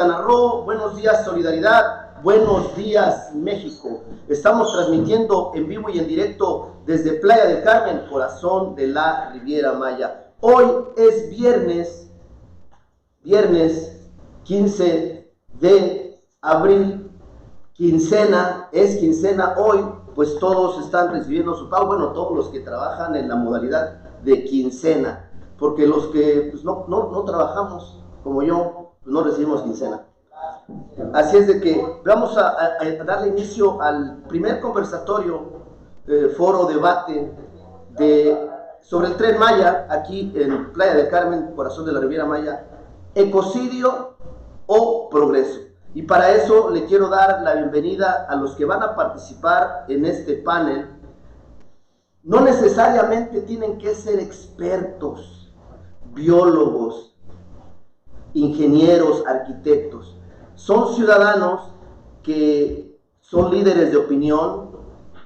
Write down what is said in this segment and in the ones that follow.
Quintana Roo, buenos días Solidaridad, buenos días México. Estamos transmitiendo en vivo y en directo desde Playa del Carmen, corazón de la Riviera Maya. Hoy es viernes 15 de abril, es quincena hoy, pues todos están recibiendo su pago, bueno, todos los que trabajan en la modalidad de quincena, porque los que pues, no trabajamos, como yo, pues no recibimos quincena. Así es de que vamos a darle inicio al primer conversatorio, foro, debate sobre el Tren Maya, aquí en Playa del Carmen, corazón de la Riviera Maya, ecocidio o progreso. Y para eso le quiero dar la bienvenida a los que van a participar en este panel. No necesariamente tienen que ser expertos, biólogos, ingenieros, arquitectos. Son ciudadanos que son líderes de opinión,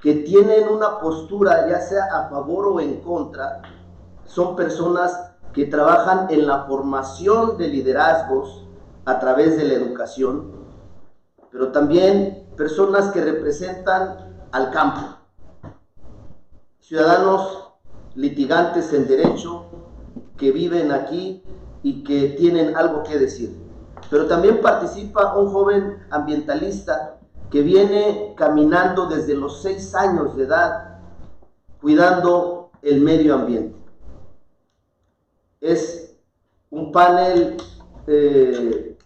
que tienen una postura ya sea a favor o en contra. Son personas que trabajan en la formación de liderazgos a través de la educación, pero también personas que representan al campo. Ciudadanos litigantes en derecho que viven aquí y que tienen algo que decir. Pero también participa un joven ambientalista que viene caminando desde los 6 años de edad, cuidando el medio ambiente. Es un panel que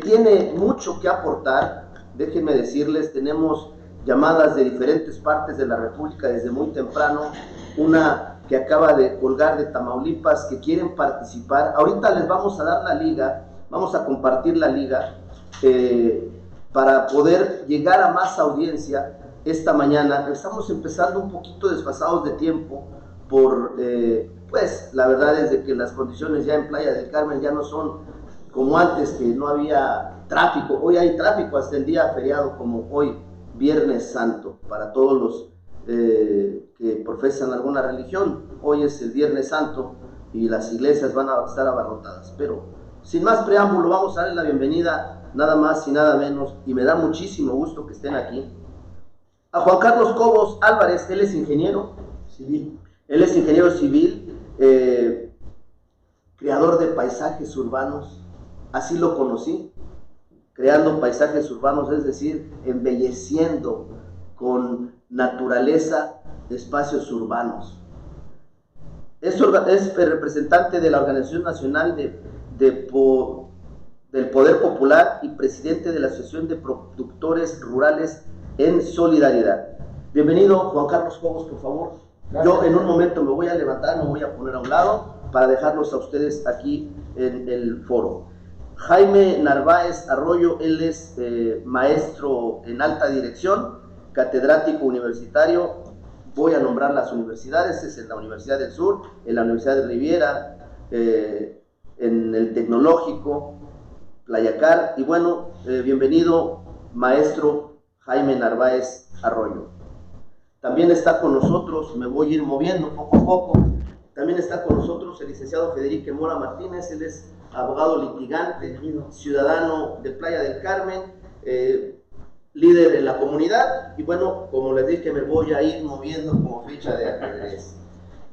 tiene mucho que aportar. Déjenme decirles, tenemos llamadas de diferentes partes de la República desde muy temprano, una que acaba de colgar de Tamaulipas, que quieren participar. Ahorita les vamos a dar la liga, vamos a compartir la liga para poder llegar a más audiencia esta mañana. Estamos empezando un poquito desfasados de tiempo pues la verdad es de que las condiciones ya en Playa del Carmen ya no son como antes, que no había tráfico. Hoy hay tráfico hasta el día feriado como hoy, Viernes Santo, para todos los que profesan alguna religión. Hoy es el Viernes Santo y las iglesias van a estar abarrotadas. Pero sin más preámbulo, vamos a darle la bienvenida, nada más y nada menos, y me da muchísimo gusto que estén aquí, a Juan Carlos Cobos Álvarez. Él es ingeniero civil. Creador de paisajes urbanos, así lo conocí, creando paisajes urbanos, es decir, embelleciendo con naturaleza espacios urbanos. Es representante de la Organización Nacional del Poder Popular y presidente de la Asociación de Productores Rurales en Solidaridad. Bienvenido, Juan Carlos Cobos, por favor. Gracias. Yo en un momento me voy a levantar, me voy a poner a un lado para dejarlos a ustedes aquí en el foro. Jaime Narváez Arroyo, él es maestro en alta dirección, catedrático universitario. Voy a nombrar las universidades: es en la Universidad del Sur, en la Universidad de Riviera, en el Tecnológico, Playacar. Y bueno, bienvenido, maestro Jaime Narváez Arroyo. También está con nosotros, me voy a ir moviendo poco a poco, también está con nosotros el licenciado Federico Mora Martínez. Él es abogado litigante, ciudadano de Playa del Carmen, líder en la comunidad. Y bueno, como les dije, me voy a ir moviendo como ficha de ajedrez.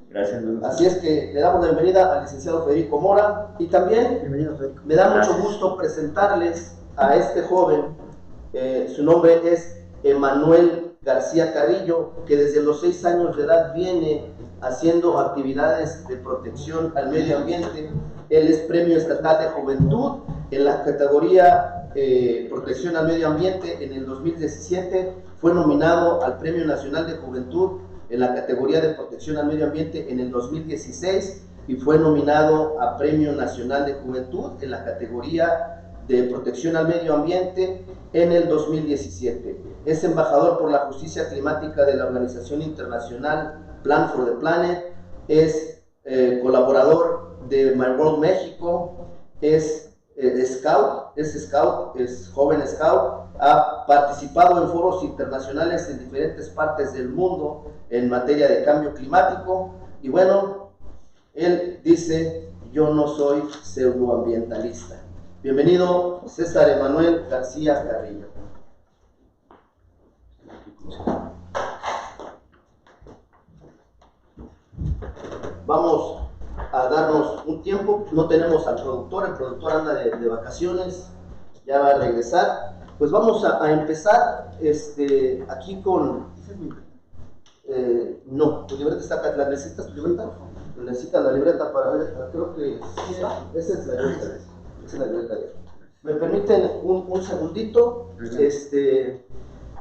Gracias, Luis. Así es que le damos la bienvenida al licenciado Federico Mora. Y también me da mucho gusto presentarles a este joven. Su nombre es Emanuel García Carrillo, que desde los 6 años de edad viene haciendo actividades de protección al medio ambiente. Él es Premio Estatal de Juventud en la categoría Protección al Medio Ambiente en el 2017. Fue nominado al Premio Nacional de Juventud en la categoría de Protección al Medio Ambiente en el 2016 y fue nominado a Premio Nacional de Juventud en la categoría de Protección al Medio Ambiente en el 2017. Es embajador por la justicia climática de la organización internacional Plan for the Planet, es colaborador de My World México, es joven scout, ha participado en foros internacionales en diferentes partes del mundo en materia de cambio climático. Y bueno, él dice: yo no soy pseudoambientalista, Bienvenido, César Emanuel García Carrillo. Vamos a darnos un tiempo, no tenemos al productor, el productor anda de vacaciones, ya va a regresar. Pues vamos a empezar aquí con... no, tu libreta está acá. ¿La necesitas tu libreta? Necesitas la libreta para ver, creo que sí, esa es la libreta. Esa es la libreta. ¿Me permiten un segundito?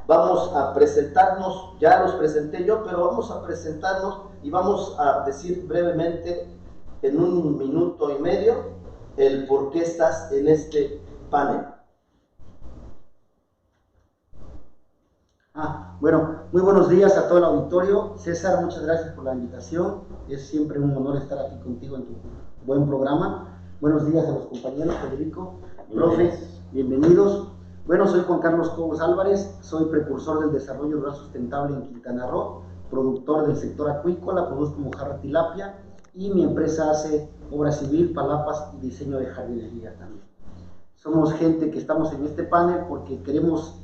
Vamos a presentarnos, ya los presenté yo, pero vamos a presentarnos y vamos a decir brevemente, en 1 minuto y medio, el por qué estás en este panel. Bueno, muy buenos días a todo el auditorio. César, muchas gracias por la invitación. Es siempre un honor estar aquí contigo en tu buen programa. Buenos días a los compañeros, Federico, profe, bienvenidos. Bueno, soy Juan Carlos Cobos Álvarez, soy precursor del desarrollo rural sustentable en Quintana Roo, productor del sector acuícola, produzco mojarra tilapia y mi empresa hace obra civil, palapas y diseño de jardinería también. Somos gente que estamos en este panel porque queremos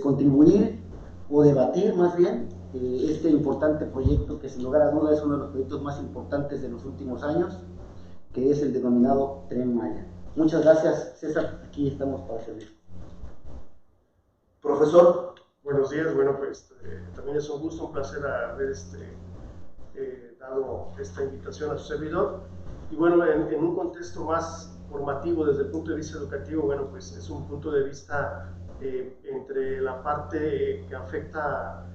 contribuir o debatir más bien este importante proyecto que sin lugar a duda es uno de los proyectos más importantes de los últimos años, que es el denominado Tren Maya. Muchas gracias, César, aquí estamos para servir. Profesor. Buenos días, bueno, pues también es un gusto, un placer haber dado esta invitación a su servidor. Y bueno, en un contexto más formativo desde el punto de vista educativo, bueno, pues es un punto de vista entre la parte que afecta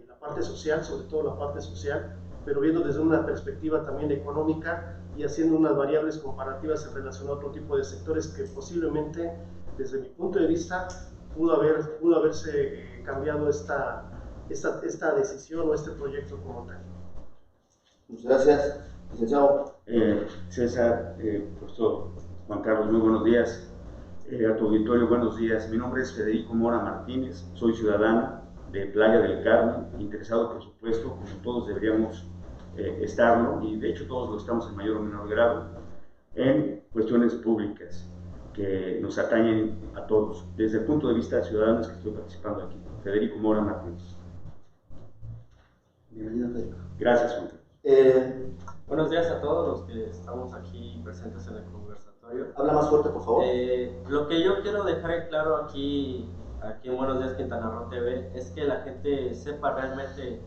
la parte social, sobre todo la parte social, pero viendo desde una perspectiva también económica y haciendo unas variables comparativas en relación a otro tipo de sectores que posiblemente, desde mi punto de vista, pudo haberse cambiado esta decisión o este proyecto como tal. Muchas gracias, licenciado. César, profesor Juan Carlos, muy buenos días. A tu auditorio, buenos días. Mi nombre es Federico Mora Martínez, soy ciudadano de Playa del Carmen, interesado, por supuesto, como todos deberíamos estarlo, y de hecho todos lo estamos en mayor o menor grado, en cuestiones públicas que nos atañen a todos, desde el punto de vista de ciudadanos que estoy participando aquí. Federico Mora Martínez. Bienvenido, Federico. Gracias, Juan Carlos. Buenos días a todos los que estamos aquí presentes en el conversatorio. Habla más fuerte, por favor. Lo que yo quiero dejar en claro aquí en Buenos Días Quintana Roo TV es que la gente sepa realmente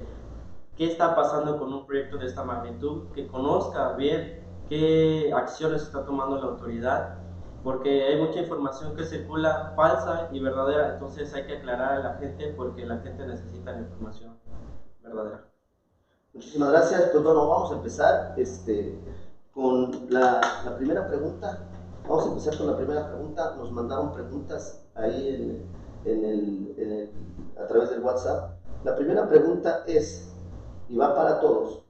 qué está pasando con un proyecto de esta magnitud, que conozca bien qué acciones está tomando la autoridad, porque hay mucha información que circula falsa y verdadera, entonces hay que aclarar a la gente porque la gente necesita la información verdadera. Muchísimas gracias. Pues bueno, vamos a empezar con la primera pregunta. Vamos a empezar con la primera pregunta. Nos mandaron preguntas ahí a través del WhatsApp. La primera pregunta es, y va para todos,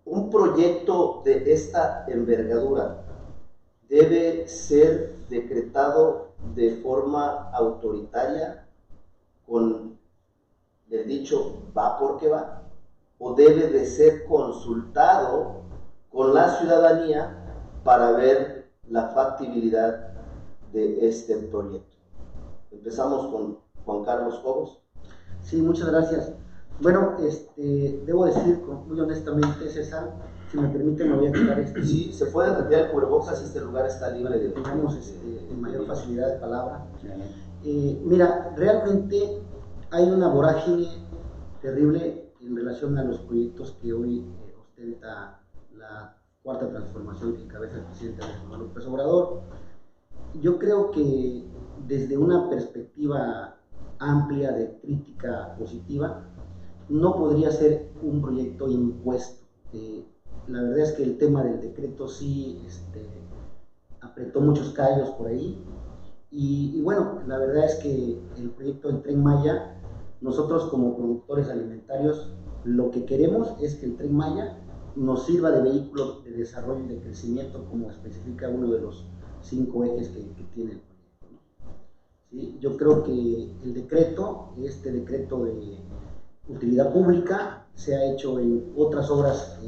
¿un proyecto de esta envergadura debe ser decretado de forma autoritaria con el dicho va porque va? ¿O debe de ser consultado con la ciudadanía para ver la factibilidad de este proyecto? Empezamos con Juan Carlos Cobos. Sí, muchas gracias. Bueno, debo decir muy honestamente, César, si me permite me voy a quitar Sí, se puede retirar el cubrebocas si este lugar está libre de... Tengamos mayor facilidad de palabra. Mira, realmente hay una vorágine terrible en relación a los proyectos que hoy ostenta la cuarta transformación que encabeza el presidente Andrés Manuel López Obrador. Yo creo que desde una perspectiva amplia de crítica positiva, no podría ser un proyecto impuesto. La verdad es que el tema del decreto sí apretó muchos callos por ahí y bueno, la verdad es que el proyecto del Tren Maya, nosotros como productores alimentarios lo que queremos es que el Tren Maya nos sirva de vehículo de desarrollo y de crecimiento, como especifica uno de los 5 ejes que tiene el proyecto, ¿no? ¿Sí? Yo creo que el decreto, este decreto de utilidad pública, se ha hecho en otras obras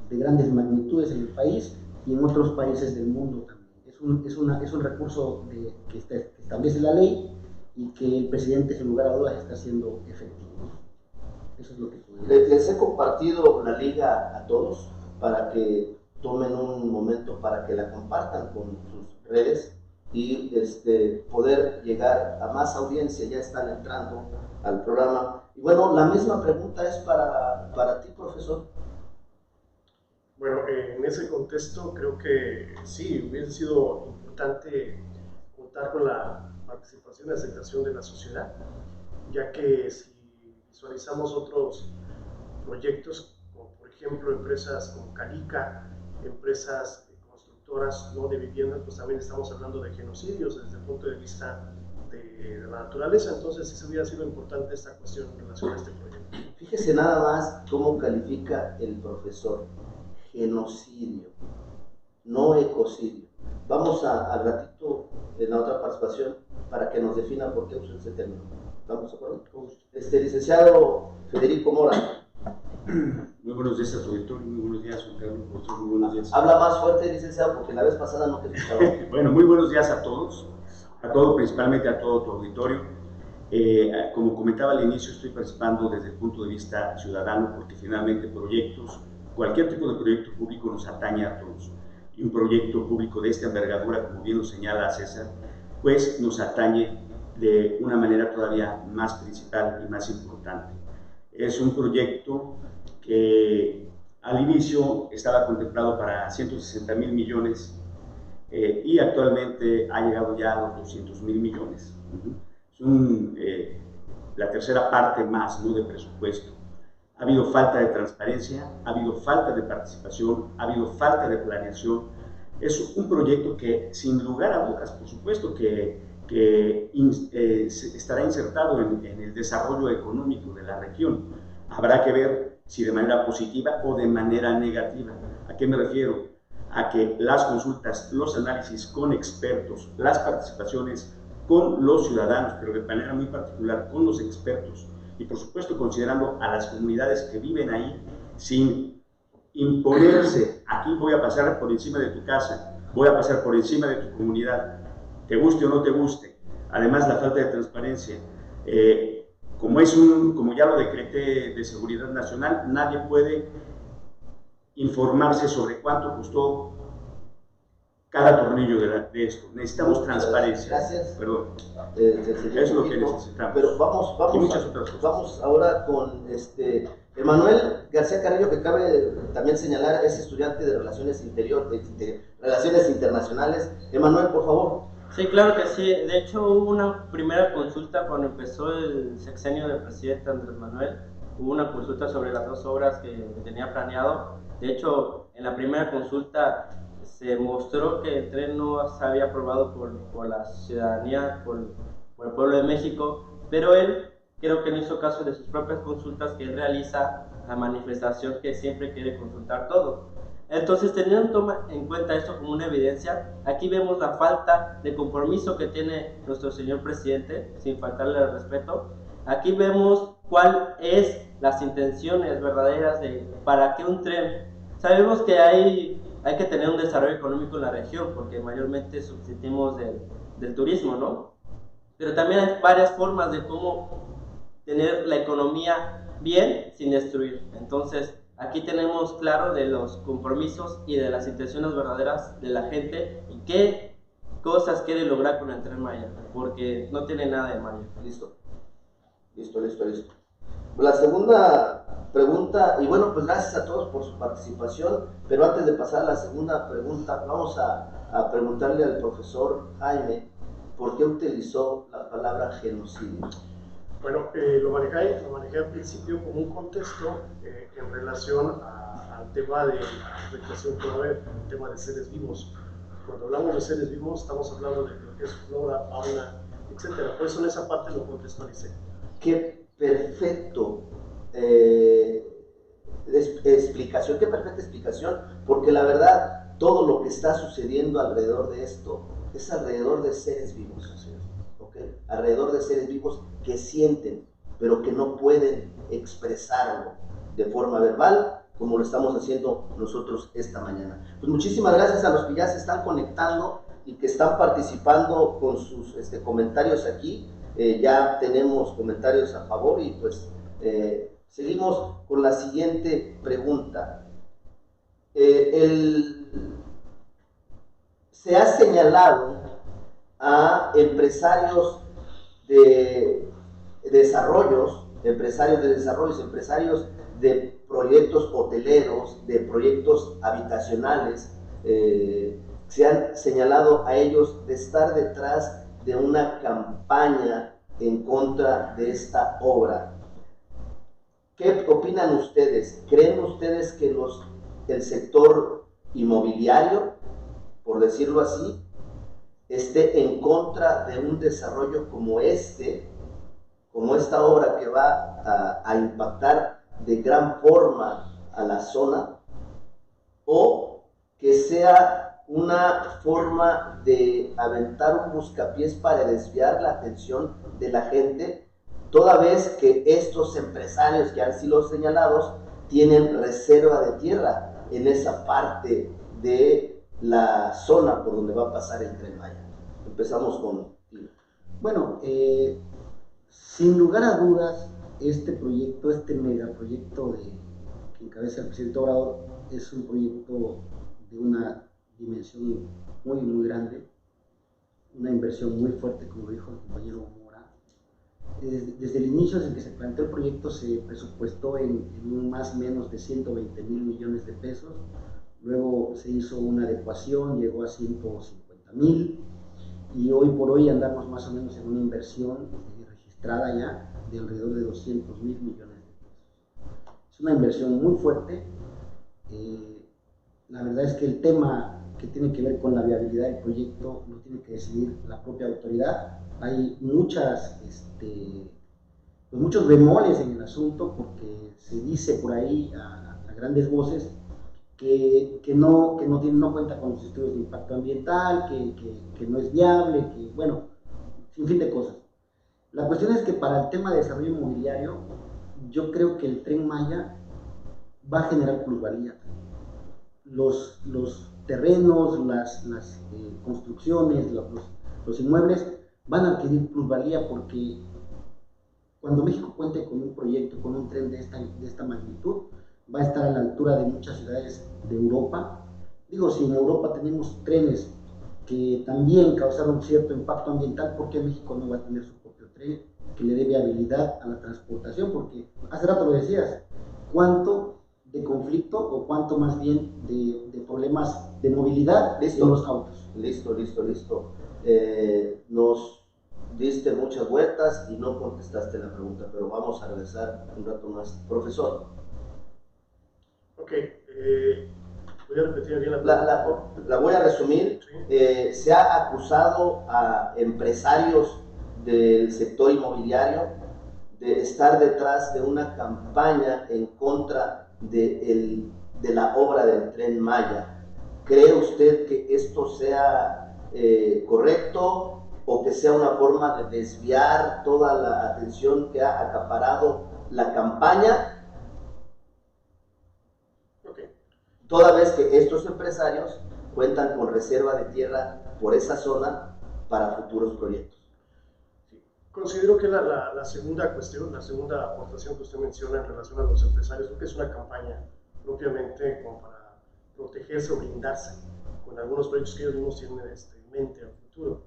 de grandes magnitudes en el país y en otros países del mundo también. Es es un recurso que establece la ley y que el presidente, sin lugar a dudas, está haciendo efectivo. Eso es lo que podría. Les he compartido la liga a todos para que tomen un momento para que la compartan con sus redes y poder llegar a más audiencia. Ya están entrando al programa. Y bueno, la misma pregunta es para ti, profesor. Bueno, en ese contexto creo que sí, hubiese sido importante contar con la participación y aceptación de la sociedad, ya que si visualizamos otros proyectos, como por ejemplo empresas como Calica, empresas constructoras no de viviendas, pues también estamos hablando de genocidios desde el punto de vista de la naturaleza. Entonces sí se hubiera sido importante esta cuestión en relación a este proyecto. Fíjese nada más cómo califica el profesor: genocidio, no ecocidio. Vamos al ratito en la otra participación para que nos defina por qué usa ese término. ¿Estamos de acuerdo? Licenciado Federico Mora. Muy buenos días a tu auditorio, muy buenos días, Juan Carlos, profesor, muy buenos días. Habla más fuerte, licenciado, porque la vez pasada no te escuchaba. Bueno, muy buenos días a todos, principalmente a todo tu auditorio. Como comentaba al inicio, estoy participando desde el punto de vista ciudadano, porque finalmente cualquier tipo de proyecto público nos atañe a todos. Y un proyecto público de esta envergadura, como bien lo señala César, pues nos atañe de una manera todavía más principal y más importante. Es un proyecto que al inicio estaba contemplado para 160,000 millones y actualmente ha llegado ya a los 200,000 millones. Es la tercera parte más, ¿no?, de presupuesto. Ha habido falta de transparencia, ha habido falta de participación, ha habido falta de planeación. Es un proyecto que, sin lugar a dudas, por supuesto que estará insertado en el desarrollo económico de la región. Habrá que ver si de manera positiva o de manera negativa. ¿A qué me refiero? A que las consultas, los análisis con expertos, las participaciones con los ciudadanos, pero de manera muy particular con los expertos, y por supuesto considerando a las comunidades que viven ahí, sin imponerse: aquí voy a pasar por encima de tu casa, voy a pasar por encima de tu comunidad, te guste o no te guste. Además, la falta de transparencia, como ya lo decreté de seguridad nacional, nadie puede informarse sobre cuánto costó cada tornillo de esto. Necesitamos transparencia. Gracias. Perdón. Es lo que necesitamos. Pero vamos, y muchas otras cosas. Vamos ahora con Emanuel García Carrillo, que cabe también señalar, es estudiante de Relaciones Relaciones Internacionales. Emanuel, por favor. Sí, claro que sí. De hecho, hubo una primera consulta cuando empezó el sexenio del presidente Andrés Manuel. Hubo una consulta sobre las 2 obras que tenía planeado. De hecho, en la primera consulta se mostró que el tren no se había aprobado por la ciudadanía, por el pueblo de México, pero él creo que no hizo caso de sus propias consultas, que él realiza la manifestación que siempre quiere consultar todo. Entonces, teniendo en cuenta esto como una evidencia, aquí vemos la falta de compromiso que tiene nuestro señor presidente, sin faltarle el respeto. Aquí vemos cuáles es las intenciones verdaderas de para qué un tren. Sabemos que hay que tener un desarrollo económico en la región, porque mayormente subsistimos del turismo, ¿no? Pero también hay varias formas de cómo tener la economía bien sin destruir. Entonces, aquí tenemos claro de los compromisos y de las intenciones verdaderas de la gente y qué cosas quiere lograr con el Tren Maya, porque no tiene nada de Maya. Listo. La segunda pregunta, y bueno, pues gracias a todos por su participación, pero antes de pasar a la segunda pregunta, vamos a preguntarle al profesor Jaime por qué utilizó la palabra genocidio. Bueno, lo manejé al principio como un contexto en relación al tema de la afectación que va a haber, el tema de seres vivos. Cuando hablamos de seres vivos, estamos hablando de lo que es flora, fauna, etc. Por eso en esa parte lo contextualicé. Qué perfecta explicación, porque la verdad, todo lo que está sucediendo alrededor de esto es alrededor de seres vivos, ¿okay? Alrededor de seres vivos que sienten, pero que no pueden expresarlo de forma verbal, como lo estamos haciendo nosotros esta mañana. Pues muchísimas gracias a los que ya se están conectando y que están participando con sus comentarios aquí. Ya tenemos comentarios a favor y pues seguimos con la siguiente pregunta. Se ha señalado a empresarios de desarrollos, empresarios de proyectos hoteleros, de proyectos habitacionales, se han señalado a ellos de estar detrás de una campaña en contra de esta obra. ¿Qué opinan ustedes? ¿Creen ustedes que el sector inmobiliario, por decirlo así, esté en contra de un desarrollo como esta obra que va a impactar de gran forma a la zona, o que sea una forma de aventar un buscapiés para desviar la atención de la gente, toda vez que estos empresarios que han sido señalados tienen reserva de tierra en esa parte de la zona por donde va a pasar el Tren Maya? Empezamos con... Bueno, sin lugar a dudas, este proyecto, este megaproyecto que encabeza el presidente Obrador, es un proyecto de una dimensión muy, muy grande, una inversión muy fuerte, como dijo el compañero Mora. Desde el inicio en que se planteó el proyecto se presupuestó en más o menos de 120,000 millones de pesos, luego se hizo una adecuación, llegó a 150,000, y hoy por hoy andamos más o menos en una inversión registrada ya de alrededor de 200,000 millones de pesos. Es una inversión muy fuerte. La verdad es que el tema que tiene que ver con la viabilidad del proyecto lo tiene que decidir la propia autoridad. Hay muchos bemoles en el asunto, porque se dice por ahí a grandes voces que no cuenta con los estudios de impacto ambiental, que no es viable, que bueno, sin fin de cosas. La cuestión es que para el tema de desarrollo inmobiliario, yo creo que el Tren Maya va a generar plusvalía. Los terrenos, las construcciones, los inmuebles van a adquirir plusvalía, porque cuando México cuente con un proyecto, con un tren de esta magnitud, va a estar a la altura de muchas ciudades de Europa. Digo, si en Europa tenemos trenes que también causaron cierto impacto ambiental, ¿por qué México no va a tener su propio tren que le dé viabilidad a la transportación? Porque hace rato lo decías, ¿cuánto de conflicto o cuánto más bien de problemas de movilidad en los autos? Listo. Nos diste muchas vueltas y no contestaste la pregunta, pero vamos a regresar un rato más. Profesor. Ok, voy a repetir bien la pregunta. La voy a resumir. Sí. Se ha acusado a empresarios del sector inmobiliario de estar detrás de una campaña en contra de la obra del Tren Maya. ¿Cree usted que esto sea correcto, o que sea una forma de desviar toda la atención que ha acaparado la campaña? Toda vez que estos empresarios cuentan con reserva de tierra por esa zona para futuros proyectos. Sí. Considero que la segunda cuestión, la segunda aportación que usted menciona en relación a los empresarios, creo que es una campaña propiamente como para protegerse o blindarse con algunos proyectos que ellos mismos tienen en mente a futuro,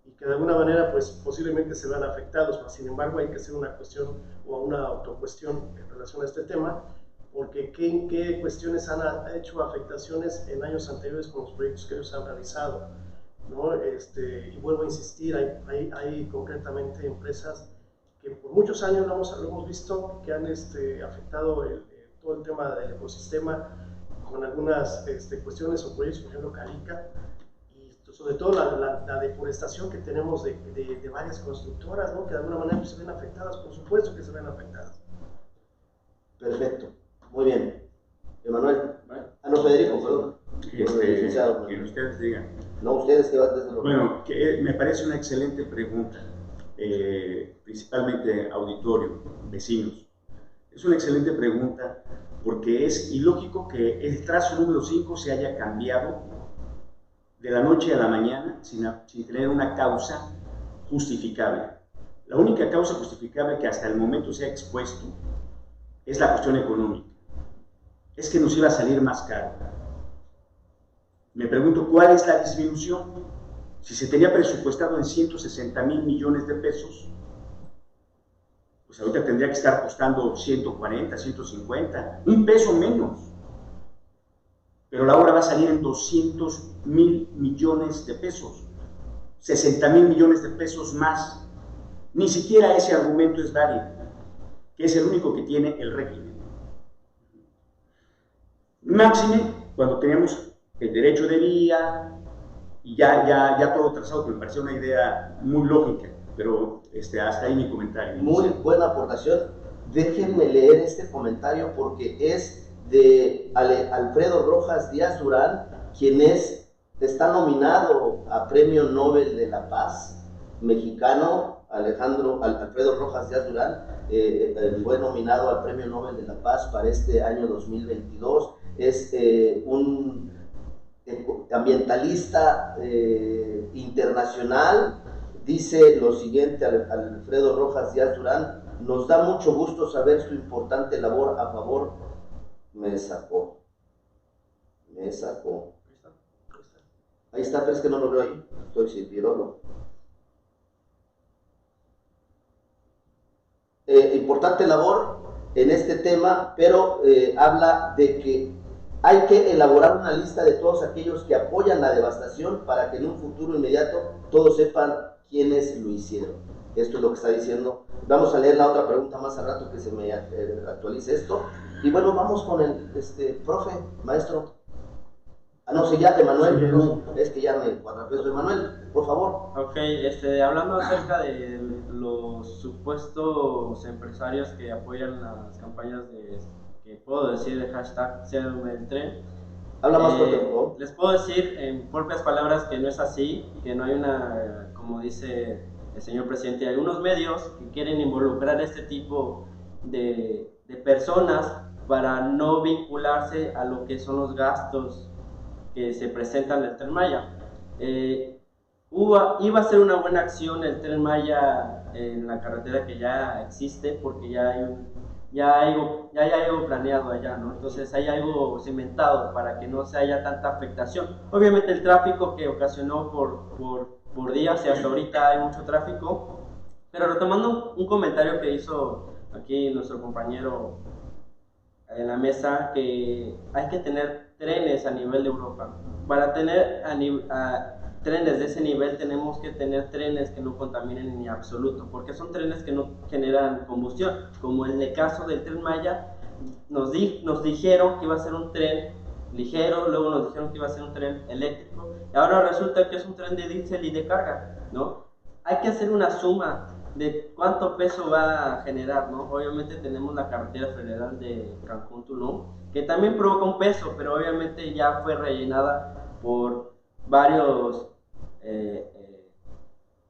y que de alguna manera pues posiblemente se vean afectados, mas sin embargo hay que hacer una cuestión o una autocuestión en relación a este tema, porque ¿qué cuestiones han hecho afectaciones en años anteriores con los proyectos que ellos han realizado? ¿No? Y vuelvo a insistir, hay concretamente empresas que por muchos años lo hemos visto que han afectado todo el tema del ecosistema con algunas cuestiones o proyectos, por ejemplo Calica, y sobre todo la deforestación que tenemos de varias constructoras, ¿no? Que de alguna manera pues, se ven afectadas, por supuesto que se ven afectadas. Perfecto. Muy bien. Emanuel. No, Federico, perdón. Que ustedes digan. No, ustedes que van desde los... Bueno, me parece una excelente pregunta, principalmente auditorio, vecinos. Es una excelente pregunta porque es ilógico que el trazo número 5 se haya cambiado de la noche a la mañana sin tener una causa justificable. La única causa justificable que hasta el momento se ha expuesto es la cuestión económica. Es que nos iba a salir más caro. Me pregunto, ¿cuál es la disminución? Si se tenía presupuestado en 160,000 millones de pesos, pues ahorita tendría que estar costando 140, 150, un peso menos. Pero la obra va a salir en 200,000 millones de pesos, 60,000 millones de pesos más. Ni siquiera ese argumento es válido, que es el único que tiene el régimen. Máxime, cuando tenemos el derecho de vía y ya todo trazado, que me pareció una idea muy lógica, pero hasta ahí mi comentario. Muy buena aportación. Déjenme leer este comentario porque es de Alfredo Rojas Díaz Durán, quien está nominado a Premio Nobel de la Paz, mexicano. Alfredo Rojas Díaz Durán fue nominado al Premio Nobel de la Paz para este año 2022. Es un ambientalista internacional. Dice lo siguiente Alfredo Rojas Díaz Durán: nos da mucho gusto saber su importante labor a favor. Me sacó. Ahí está, pero es que no lo veo ahí. Estoy sin tirolo. Importante labor en este tema, pero habla de que hay que elaborar una lista de todos aquellos que apoyan la devastación para que en un futuro inmediato todos sepan quiénes lo hicieron. Esto es lo que está diciendo. Vamos a leer la otra pregunta más al rato que se me actualice esto. Y bueno, vamos con el profe, maestro. No sé, ya, Emanuel. Sí, no, es que ya me cuadrapeso. Emanuel, por favor. Ok, hablando acerca de los supuestos empresarios que apoyan las campañas que puedo decir de hashtag Cédame el Tren. Habla más fuerte, por favor. Les puedo decir en propias palabras que no es así, que no hay una, como dice el señor presidente, algunos medios que quieren involucrar este tipo de personas para no vincularse a lo que son los gastos que se presentan en el Tren Maya. Iba a ser una buena acción el Tren Maya en la carretera que ya existe, porque ya hay algo planeado allá, ¿no? Entonces hay algo cimentado para que no se haya tanta afectación. Obviamente el tráfico que ocasionó por días y hasta ahorita hay mucho tráfico, pero retomando un comentario que hizo aquí nuestro compañero en la mesa, que hay que tener trenes a nivel de Europa. Para tener trenes de ese nivel tenemos que tener trenes que no contaminen en absoluto, porque son trenes que no generan combustión, como en el caso del Tren Maya. Nos dijeron que iba a ser un tren ligero, luego nos dijeron que iba a ser un tren eléctrico, y ahora resulta que es un tren de diésel y de carga, ¿no? Hay que hacer una suma de cuánto peso va a generar, ¿no? Obviamente tenemos la carretera federal de Cancún-Tulum, que también provoca un peso, pero obviamente ya fue rellenada por varios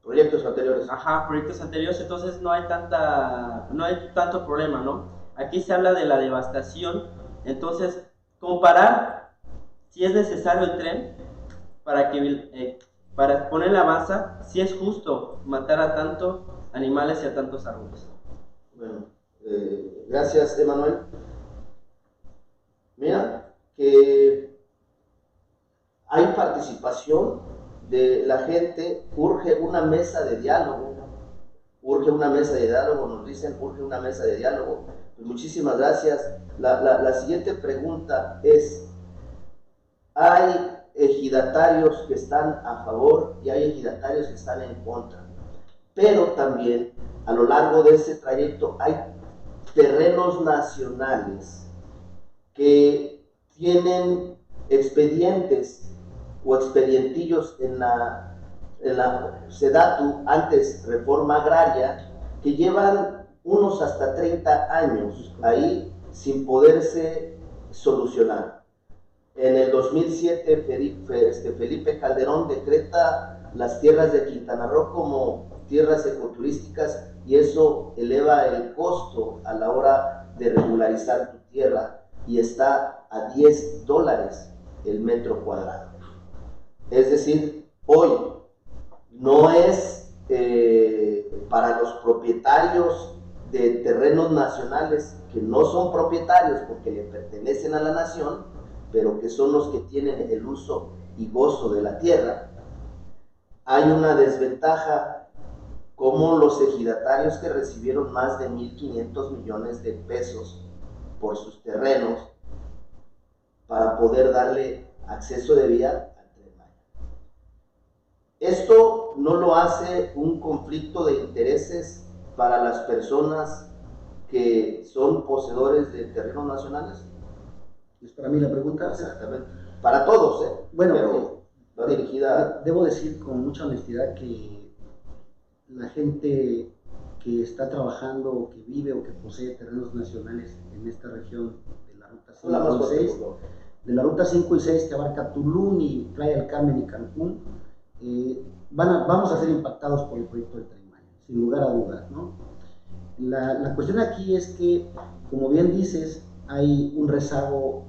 proyectos anteriores. Proyectos anteriores, entonces no hay tanto problema, ¿no? Aquí se habla de la devastación, entonces comparar si es necesario el tren para poner la masa, si es justo matar a tantos animales y a tantos árboles. Bueno, gracias, Emanuel. Mira que hay participación de la gente. Urge una mesa de diálogo, nos dicen, urge una mesa de diálogo. Pues muchísimas gracias. La siguiente pregunta es: hay ejidatarios que están a favor y hay ejidatarios que están en contra, pero también a lo largo de ese trayecto hay terrenos nacionales que tienen expedientes o expedientillos en la SEDATU, antes Reforma Agraria, que llevan unos hasta 30 años ahí sin poderse solucionar. En el 2007 Felipe Calderón decreta las tierras de Quintana Roo como tierras ecoturísticas, y eso eleva el costo a la hora de regularizar tu tierra, y está a $10 el metro cuadrado. Es decir, hoy no es para los propietarios de terrenos nacionales que no son propietarios porque le pertenecen a la nación, pero que son los que tienen el uso y gozo de la tierra. Hay una desventaja como los ejidatarios que recibieron más de 1.500 millones de pesos por sus terrenos para poder darle acceso de vía al Tren Maya. Esto no lo hace un conflicto de intereses para las personas que son poseedores de terrenos nacionales. Es para mí la pregunta. Exactamente. Para todos, ¿eh? Bueno, pero va dirigida. Debo decir con mucha honestidad que la gente que está trabajando, o que vive o que posee terrenos nacionales en esta región de la ruta 5 y 6, de la ruta 5 y 6 que abarca Tulum y Playa del Carmen y Cancún, vamos a ser impactados por el proyecto del Tren Maya, sin lugar a dudas, ¿no? La cuestión aquí es que, como bien dices, hay un rezago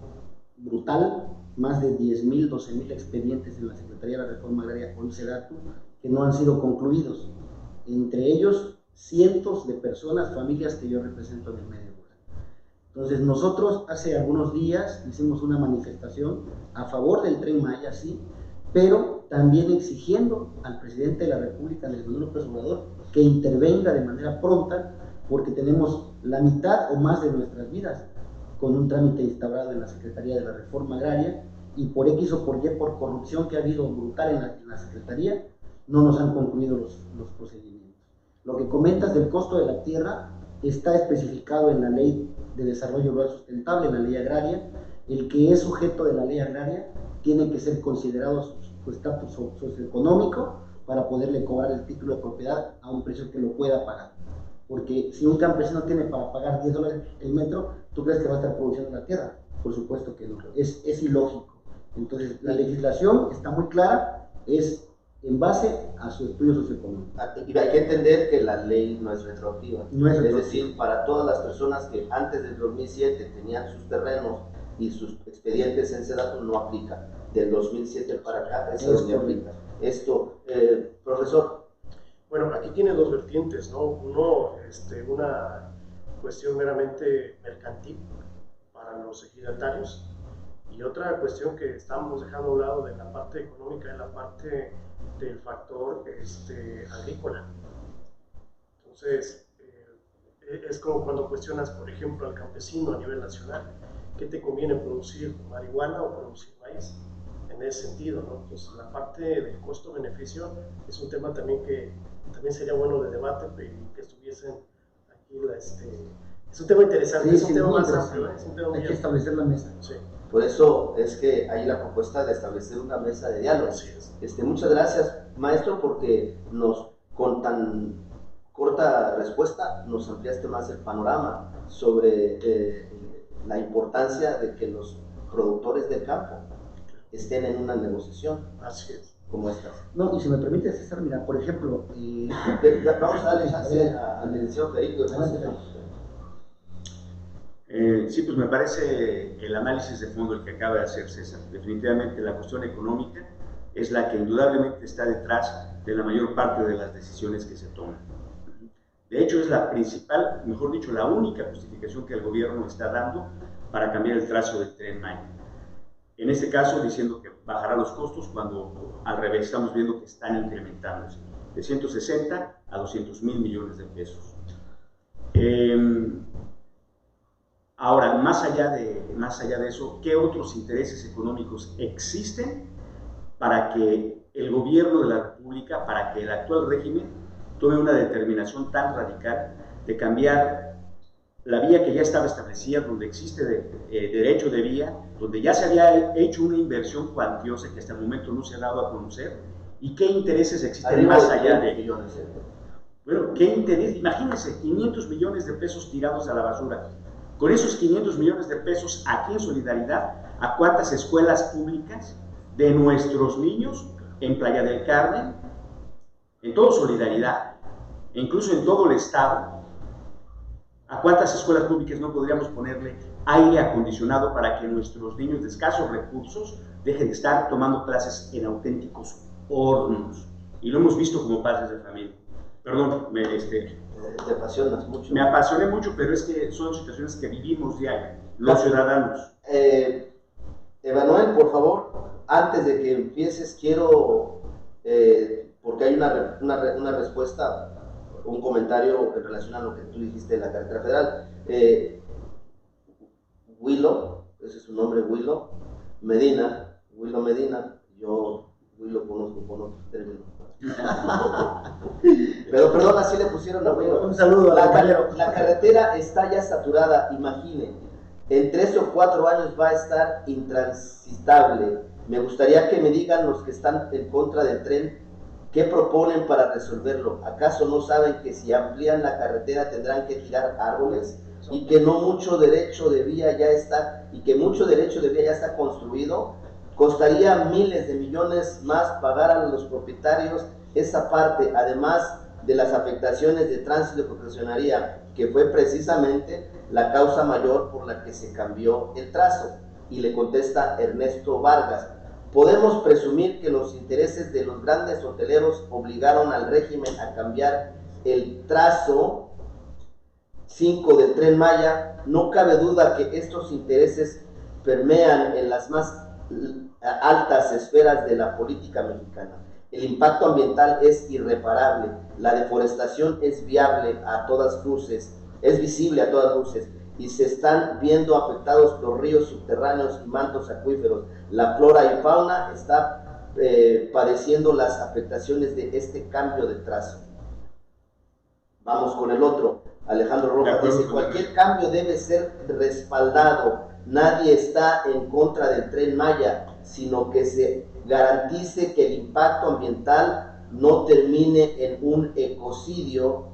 brutal, más de 10.000, 12.000 expedientes en la Secretaría de la Reforma Agraria con SEDATU que no han sido concluidos, entre ellos cientos de personas, familias que yo represento en el medio rural. Entonces nosotros hace algunos días hicimos una manifestación a favor del Tren Maya, sí, pero también exigiendo al presidente de la República, Andrés Manuel López Obrador, que intervenga de manera pronta, porque tenemos la mitad o más de nuestras vidas con un trámite instaurado en la Secretaría de la Reforma Agraria, y por X o por Y, por corrupción que ha habido brutal en la Secretaría, no nos han concluido los procedimientos. Lo que comentas del costo de la tierra está especificado en la Ley de Desarrollo Rural Sustentable, en la Ley Agraria. El que es sujeto de la Ley Agraria tiene que ser considerado su estatus socioeconómico para poderle cobrar el título de propiedad a un precio que lo pueda pagar. Porque si un campesino tiene para pagar $10 el metro, ¿tú crees que va a estar produciendo la tierra? Por supuesto que no, es ilógico. Entonces, la legislación está muy clara, es en base a su estudio socioeconómico. Y hay que entender que la ley no es retroactiva. No es retroactiva. Es decir, para todas las personas que antes del 2007 tenían sus terrenos y sus expedientes en SEDATU, no aplica. Del 2007 para acá, eso es lo que aplica. Esto, profesor. Bueno, aquí tiene dos vertientes, ¿no? Uno, una cuestión meramente mercantil para los ejidatarios, y otra cuestión que estamos dejando a un lado de la parte económica, de la parte del factor agrícola. Entonces, es como cuando cuestionas, por ejemplo, al campesino a nivel nacional, ¿qué te conviene producir, marihuana o producir maíz? En ese sentido, ¿no? Entonces, la parte del costo-beneficio es un tema también que también sería bueno de debate y que estuviesen aquí. Es un tema interesante, sí, es un tema más amplio, es un tema hay que establecer la mesa. Sí. Por eso es que hay la propuesta de establecer una mesa de diálogo. Muchas gracias, maestro, porque con tan corta respuesta nos ampliaste más el panorama sobre la importancia de que los productores del campo estén en una negociación. Así es. Como esta. No, y si me permite, César, mira, por ejemplo... vamos a darle chance al licenciado Federico. Sí, pues me parece el análisis de fondo el que acaba de hacer César. Definitivamente la cuestión económica es la que indudablemente está detrás de la mayor parte de las decisiones que se toman. De hecho, es la principal, mejor dicho, la única justificación que el gobierno está dando para cambiar el trazo del Tren Maya. En este caso, diciendo que bajará los costos, cuando al revés estamos viendo que están incrementándose de 160 a 200.000 millones de pesos. Ahora, más allá de eso, ¿qué otros intereses económicos existen para que el gobierno de la República, para que el actual régimen tome una determinación tan radical de cambiar la vía que ya estaba establecida, donde existe derecho de vía, donde ya se había hecho una inversión cuantiosa que hasta el momento no se ha dado a conocer? ¿Y qué intereses existen más allá de ello? Bueno, ¿qué interés? Imagínense, 500 millones de pesos tirados a la basura. Con esos 500 millones de pesos, aquí en solidaridad, ¿a cuántas escuelas públicas de nuestros niños en Playa del Carmen, en todo Solidaridad, e incluso en todo el estado, ¿A cuántas escuelas públicas no podríamos ponerle aire acondicionado para que nuestros niños de escasos recursos dejen de estar tomando clases en auténticos hornos? Y lo hemos visto como padres de familia. Perdón, te apasionas mucho. Me apasioné mucho, pero es que son situaciones que vivimos diario, los ciudadanos. Emanuel, por favor, antes de que empieces, quiero, porque hay una respuesta, un comentario en relación a lo que tú dijiste de la carretera federal. Willow, ese es su nombre, Willow Medina, yo Willow conozco con otro término. Pero perdón, así le pusieron a Willow. Un saludo al compañero. La carretera está ya saturada, imagine. En 3 o 4 años va a estar intransitable. Me gustaría que me digan los que están en contra del tren, ¿qué proponen para resolverlo? ¿Acaso no saben que si amplían la carretera tendrán que tirar árboles? Y que no mucho derecho de vía ya está, y que mucho derecho de vía ya está construido. Costaría miles de millones más pagar a los propietarios esa parte, además de las afectaciones de tránsito que ocasionaría, que fue precisamente la causa mayor por la que se cambió el trazo. Y le contesta Ernesto Vargas: podemos presumir que los intereses de los grandes hoteleros obligaron al régimen a cambiar el trazo 5 del Tren Maya. No cabe duda que estos intereses permean en las más altas esferas de la política mexicana. El impacto ambiental es irreparable, la deforestación es viable a todas luces, es visible a todas luces, y se están viendo afectados los ríos subterráneos y mantos acuíferos. La flora y fauna está padeciendo las afectaciones de este cambio de trazo. Vamos con el otro. Alejandro Rojas dice: cualquier cambio debe ser respaldado. Nadie está en contra del Tren Maya, sino que se garantice que el impacto ambiental no termine en un ecocidio,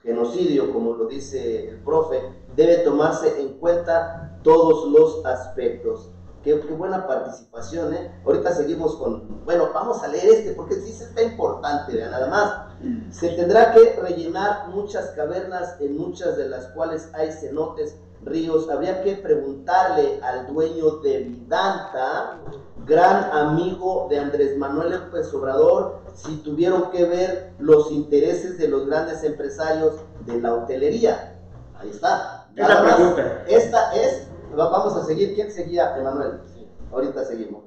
genocidio, como lo dice el profe. Debe tomarse en cuenta todos los aspectos. Qué buena participación, ¿eh? Ahorita seguimos con... Bueno, vamos a leer porque sí está importante, vean, nada más. Se tendrá que rellenar muchas cavernas, en muchas de las cuales hay cenotes, ríos. Habría que preguntarle al dueño de Vidanta, gran amigo de Andrés Manuel López Obrador, si tuvieron que ver los intereses de los grandes empresarios de la hotelería. Ahí está. Nada más, pregunta. Esta es... Vamos a seguir. ¿Quién seguía, Emanuel? Sí. Ahorita seguimos.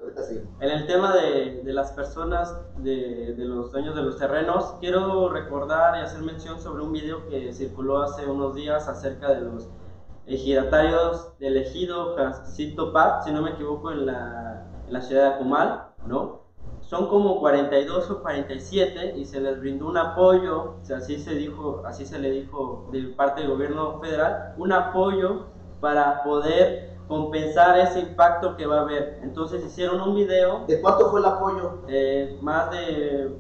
En el tema de las personas, de los dueños de los terrenos, quiero recordar y hacer mención sobre un video que circuló hace unos días acerca de los ejidatarios del ejido Jacinto Pat, si no me equivoco, en la ciudad de Akumal, ¿no? Son como 42 o 47 y se les brindó un apoyo, o sea, así se le dijo de parte del gobierno federal, un apoyo para poder compensar ese impacto que va a haber. Entonces hicieron un video. ¿De cuánto fue el apoyo? Más de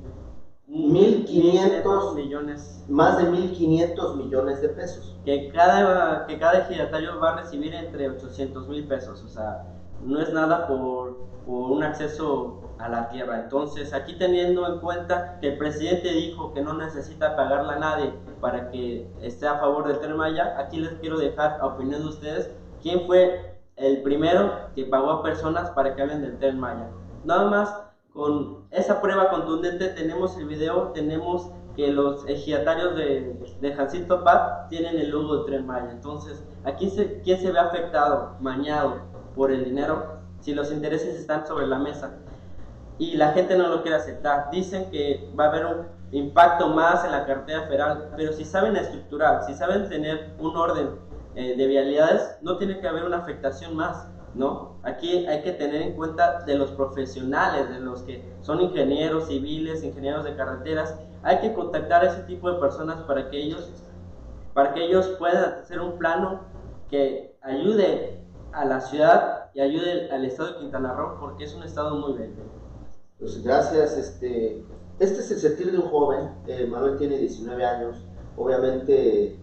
1.500 millones. Más de 1.500 millones de pesos. Que cada ejidatario va a recibir entre 800,000 pesos. O sea, no es nada por un acceso a la tierra. Entonces, aquí teniendo en cuenta que el presidente dijo que no necesita pagarle a nadie para que esté a favor del Tren Maya, aquí les quiero dejar a opinión de ustedes quién fue el primero que pagó a personas para que hablen del Tren Maya. Nada más con esa prueba contundente tenemos el video, tenemos que los ejidatarios de Jacinto Pat tienen el logo del Tren Maya. Entonces, aquí ¿quién se ve afectado, mañado por el dinero si los intereses están sobre la mesa? Y la gente no lo quiere aceptar. Dicen que va a haber un impacto más en la carretera federal, pero si saben estructurar, si saben tener un orden de vialidades, no tiene que haber una afectación más, ¿no? Aquí hay que tener en cuenta de los profesionales, de los que son ingenieros civiles, ingenieros de carreteras. Hay que contactar a ese tipo de personas para que ellos puedan hacer un plano que ayude a la ciudad y ayude al estado de Quintana Roo, porque es un estado muy bello. Pues gracias. Este es el sentir de un joven. Manuel tiene 19 años. Obviamente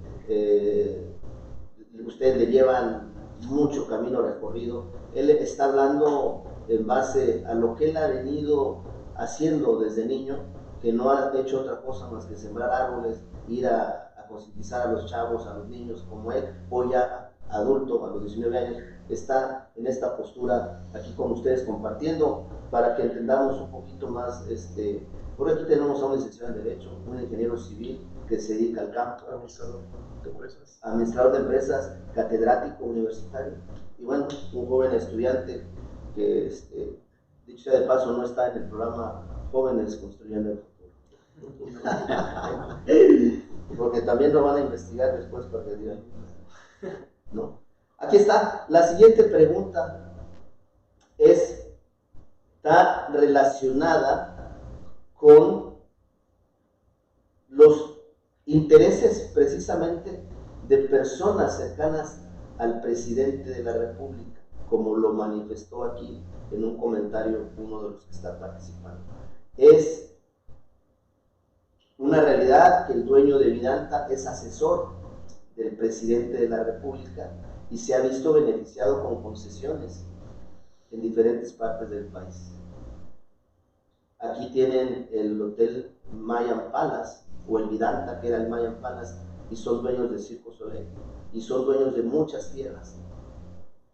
ustedes le llevan mucho camino recorrido. Él está hablando en base a lo que él ha venido haciendo desde niño, que no ha hecho otra cosa más que sembrar árboles, ir a a concientizar a los chavos, a los niños como él, hoy ya adulto, a los 19 años, está en esta postura aquí con ustedes compartiendo para que entendamos un poquito más, por aquí tenemos a un licenciado en Derecho, un ingeniero civil que se dedica al campo, administrador de empresas, catedrático universitario, y bueno, un joven estudiante que, dicho sea de paso, no está en el programa Jóvenes Construyendo el Futuro. Porque también lo van a investigar después para que digan, ¿no? Aquí está, la siguiente pregunta está relacionada con los intereses precisamente de personas cercanas al presidente de la República, como lo manifestó aquí en un comentario uno de los que está participando. Es una realidad que el dueño de Vidanta es asesor del presidente de la República y se ha visto beneficiado con concesiones en diferentes partes del país. Aquí tienen el Hotel Mayan Palace, o el Vidanta, que era el Mayan Palace, y son dueños del Circo Soleil, y son dueños de muchas tierras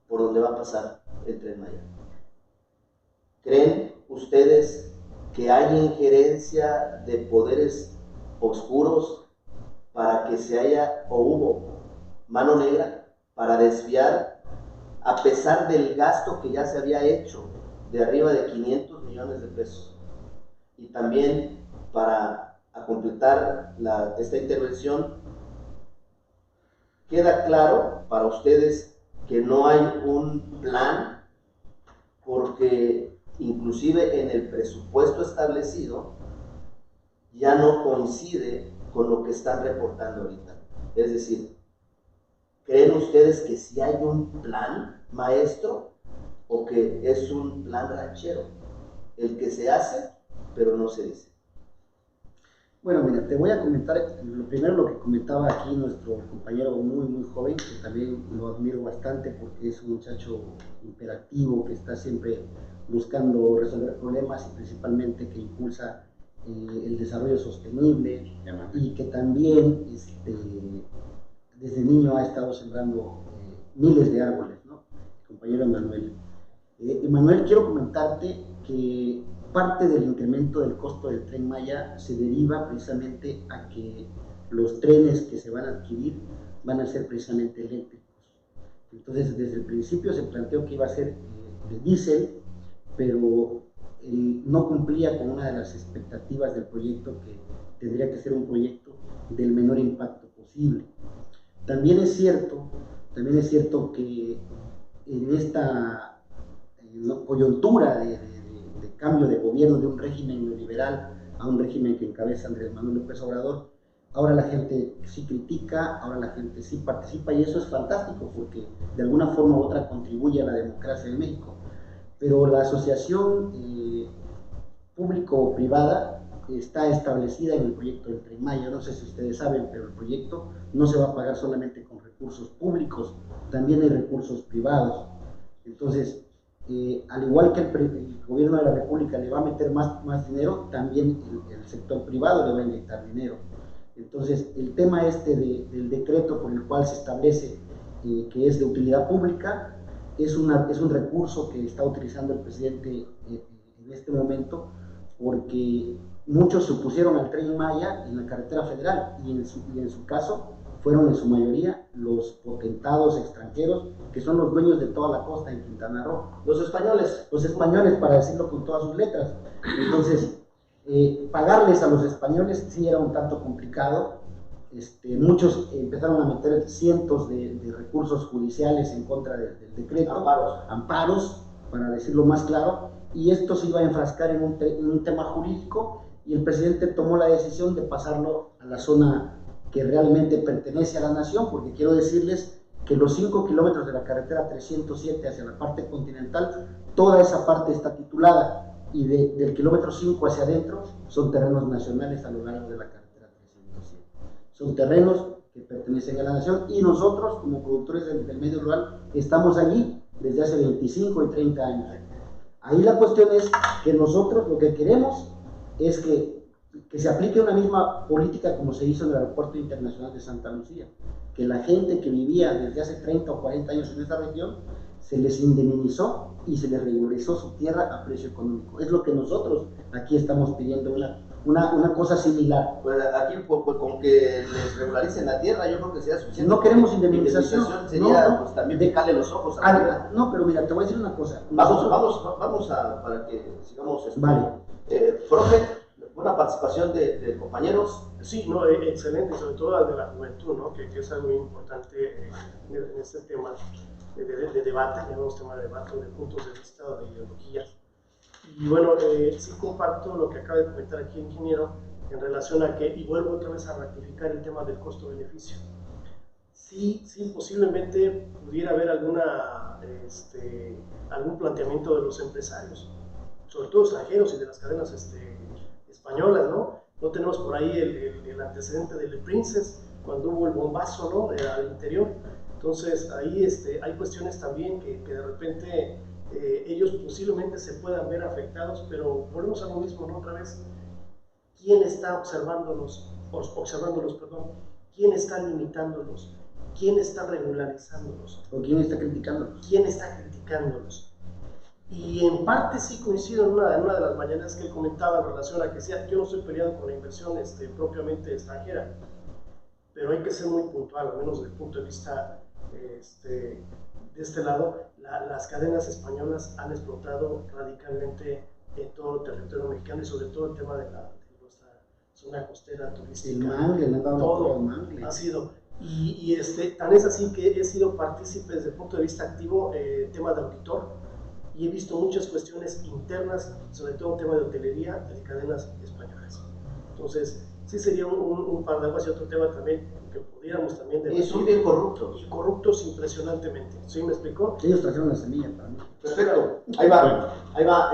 por donde va a pasar el Tren Maya. ¿Creen ustedes que hay injerencia de poderes oscuros para que se haya, o hubo mano negra para desviar, a pesar del gasto que ya se había hecho de arriba de 500 millones de pesos? Y también para completar esta intervención, queda claro para ustedes que no hay un plan, porque inclusive en el presupuesto establecido ya no coincide con lo que están reportando ahorita. Es decir, ¿creen ustedes que sí hay un plan maestro o que es un plan ranchero, el que se hace pero no se dice? Bueno, mira, te voy a comentar lo primero, lo que comentaba aquí nuestro compañero muy joven, que también lo admiro bastante porque es un muchacho hiperactivo que está siempre buscando resolver problemas y principalmente que impulsa el desarrollo sostenible y que también desde niño ha estado sembrando miles de árboles, ¿no? El compañero Emanuel. Emanuel, quiero comentarte que parte del incremento del costo del Tren Maya se deriva precisamente a que los trenes que se van a adquirir van a ser precisamente eléctricos. Entonces, desde el principio se planteó que iba a ser de diésel, pero no cumplía con una de las expectativas del proyecto, que tendría que ser un proyecto del menor impacto posible. También es cierto que en esta coyuntura de cambio de gobierno de un régimen neoliberal a un régimen que encabeza Andrés Manuel López Obrador, ahora la gente sí critica, ahora la gente sí participa, y eso es fantástico porque de alguna forma u otra contribuye a la democracia en México. Pero la asociación público-privada está establecida en el proyecto del Tren Maya. No sé si ustedes saben, pero el proyecto no se va a pagar solamente con recursos públicos, también hay recursos privados. Entonces, al igual que el gobierno de la República le va a meter más dinero, también el sector privado le va a inyectar dinero. Entonces, el tema del decreto por el cual se establece que es de utilidad pública es un recurso que está utilizando el presidente en este momento, porque muchos se opusieron al Tren Maya en la carretera federal y en su caso fueron en su mayoría los potentados extranjeros, que son los dueños de toda la costa en Quintana Roo. Los españoles, para decirlo con todas sus letras. Entonces, pagarles a los españoles sí era un tanto complicado. Muchos empezaron a meter cientos de recursos judiciales en contra del decreto, amparos, para decirlo más claro, y esto se iba a enfrascar en un tema jurídico, y el presidente tomó la decisión de pasarlo a la zona que realmente pertenece a la nación, porque quiero decirles que los 5 kilómetros de la carretera 307 hacia la parte continental, toda esa parte está titulada, y del kilómetro 5 hacia adentro son terrenos nacionales a lo largo de la carretera 307. Son terrenos que pertenecen a la nación, y nosotros como productores del medio rural estamos allí desde hace 25 y 30 años. Ahí la cuestión es que nosotros lo que queremos es que que se aplique una misma política como se hizo en el Aeropuerto Internacional de Santa Lucía, que la gente que vivía desde hace 30 o 40 años en esta región se les indemnizó y se les regularizó su tierra a precio económico. Es lo que nosotros aquí estamos pidiendo, una cosa similar. Pues aquí con que les regularicen la tierra, yo creo que sea suficiente. No queremos indemnización. Sería No, pues, también picarle los ojos a la vida. No, pero mira, te voy a decir una cosa. Vamos a, para que sigamos. Vale. Profe, una participación de compañeros. Sí, no, excelente, sobre todo la de la juventud, ¿no? que es algo muy importante en este tema de debate, llamamos tema de debate, de puntos de vista o de ideologías. Y bueno, sí comparto lo que acaba de comentar aquí el ingeniero en relación a que, y vuelvo otra vez a ratificar el tema del costo-beneficio. Sí, posiblemente pudiera haber algún planteamiento de los empresarios, sobre todo extranjeros y de las cadenas españolas, ¿no? No tenemos por ahí el antecedente del Princess, cuando hubo el bombazo, ¿no? Al interior. Entonces, ahí hay cuestiones también que de repente ellos posiblemente se puedan ver afectados, pero volvemos a lo mismo, ¿no? Otra vez, ¿quién está observándolos, perdón? ¿Quién está limitándolos? ¿Quién está regularizándolos? ¿O quién está criticándolos? ¿Quién está criticándolos? Y en parte sí coincido en una de las mañanas que él comentaba en relación a que decía, yo no estoy peleado con la inversión propiamente extranjera, pero hay que ser muy puntual, al menos desde el punto de vista de este lado. Las cadenas españolas han explotado radicalmente en todo el territorio mexicano y sobre todo el tema de nuestra zona costera turística. El mangle, le han dado todo el mangle. ha sido. Y tan es así que he sido partícipe desde el punto de vista activo, tema de auditor, y he visto muchas cuestiones internas, sobre todo tema de hotelería de cadenas españolas. Entonces, sí sería un par de aguas y otro tema también que pudiéramos también debatir. Y son bien corruptos. Y corruptos impresionantemente. ¿Sí me explicó? Ellos trajeron la semilla para mí. Perfecto. Ahí va.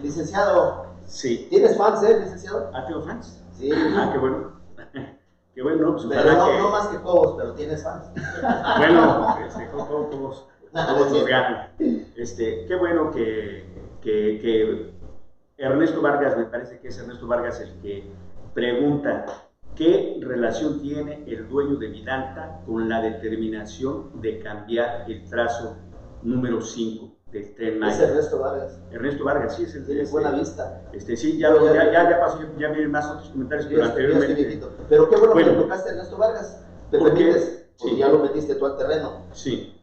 Licenciado. Sí. ¿Tienes fans, licenciado? ¿Ah, tengo fans? Sí. Ah, qué bueno. Qué bueno, pues Pero no más que Cobos, pero tienes fans. Bueno, todos los ganan. Qué bueno que Ernesto Vargas, me parece que es Ernesto Vargas el que pregunta qué relación tiene el dueño de Vidanta con la determinación de cambiar el trazo número 5 del Tren Maya. Es Ernesto Vargas. Ernesto Vargas, sí, es el de Buena Vista. Sí, ya pasó, ya vi más otros comentarios, pero anteriormente. Pero qué bueno que le tocaste a Ernesto Vargas. ¿Te permites? Porque sí. ya lo metiste tú al terreno. Sí.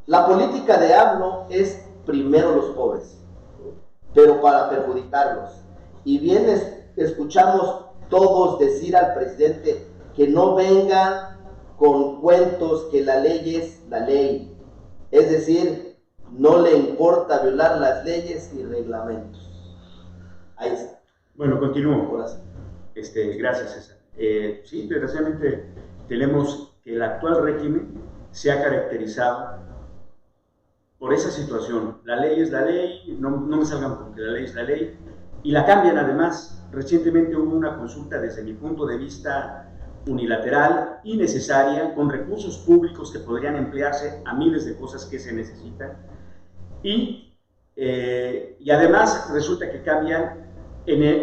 La política de AMLO es primero los pobres, pero para perjudicarlos. Y bien escuchamos todos decir al presidente que no vengan con cuentos, que la ley es la ley. Es decir, no le importa violar las leyes y reglamentos. Ahí está. Bueno, continúo. Gracias. Gracias, César. Sí, desgraciadamente tenemos que el actual régimen se ha caracterizado por esa situación. La ley es la ley, no me salgan porque la ley es la ley, y la cambian además. Recientemente hubo una consulta desde mi punto de vista unilateral, innecesaria, con recursos públicos que podrían emplearse a miles de cosas que se necesitan, y además resulta que cambian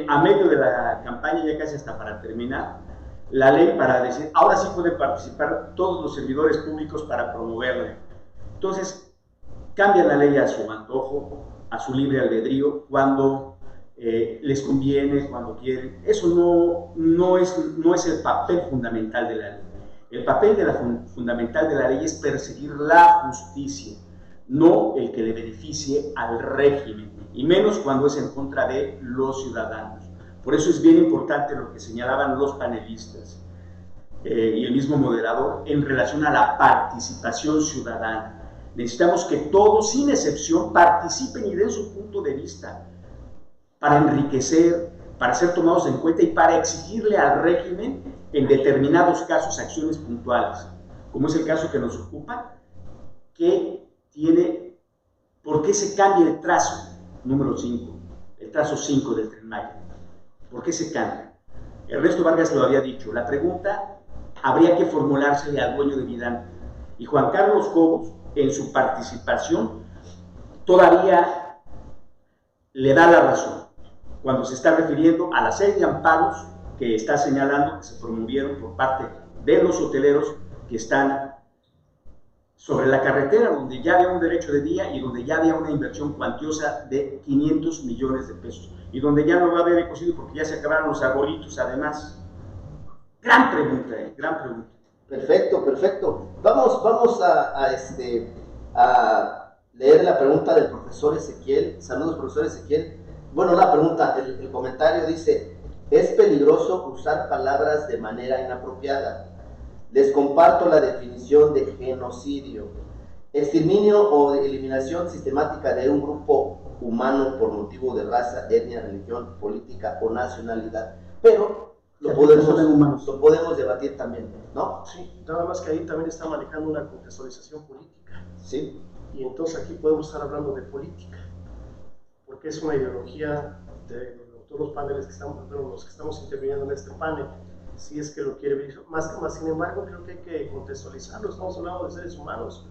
a medio de la campaña, ya casi hasta para terminar, la ley para decir, ahora sí pueden participar todos los servidores públicos para promoverla. Entonces, cambian la ley a su antojo, a su libre albedrío, cuando les conviene, cuando quieren. Eso no es el papel fundamental de la ley. El papel fundamental de la ley es perseguir la justicia, no el que le beneficie al régimen, y menos cuando es en contra de los ciudadanos. Por eso es bien importante lo que señalaban los panelistas y el mismo moderador en relación a la participación ciudadana. Necesitamos que todos, sin excepción, participen y den su punto de vista para enriquecer, para ser tomados en cuenta y para exigirle al régimen en determinados casos acciones puntuales, como es el caso que nos ocupa, ¿por qué se cambia el trazo número 5, el trazo 5 del Tren Maya? ¿Por qué se cambia? Ernesto Vargas lo había dicho, la pregunta habría que formulársele al dueño de Vidanta, y Juan Carlos Cobos, en su participación, todavía le da la razón. cuando se está refiriendo a la serie de amparos que está señalando que se promovieron por parte de los hoteleros que están sobre la carretera, donde ya había un derecho de vía y donde ya había una inversión cuantiosa de 500 millones de pesos, y donde ya no va a haber ecocidio porque ya se acabaron los arbolitos, además. Gran pregunta, gran pregunta. Perfecto, perfecto. Vamos a leer la pregunta del profesor Ezequiel. Saludos, profesor Ezequiel. Bueno, la pregunta, el comentario dice: es peligroso usar palabras de manera inapropiada. Les comparto la definición de genocidio: exterminio o eliminación sistemática de un grupo humano por motivo de raza, etnia, religión, política o nacionalidad. Pero lo podemos debatir también, ¿no? Sí, nada más que ahí también está manejando una contextualización política. Sí. Y entonces aquí podemos estar hablando de política, porque es una ideología de todos los paneles que estamos, bueno, los que estamos interviniendo en este panel, si es que lo quiere ver. Más, sin embargo, creo que hay que contextualizarlo. Estamos hablando de seres humanos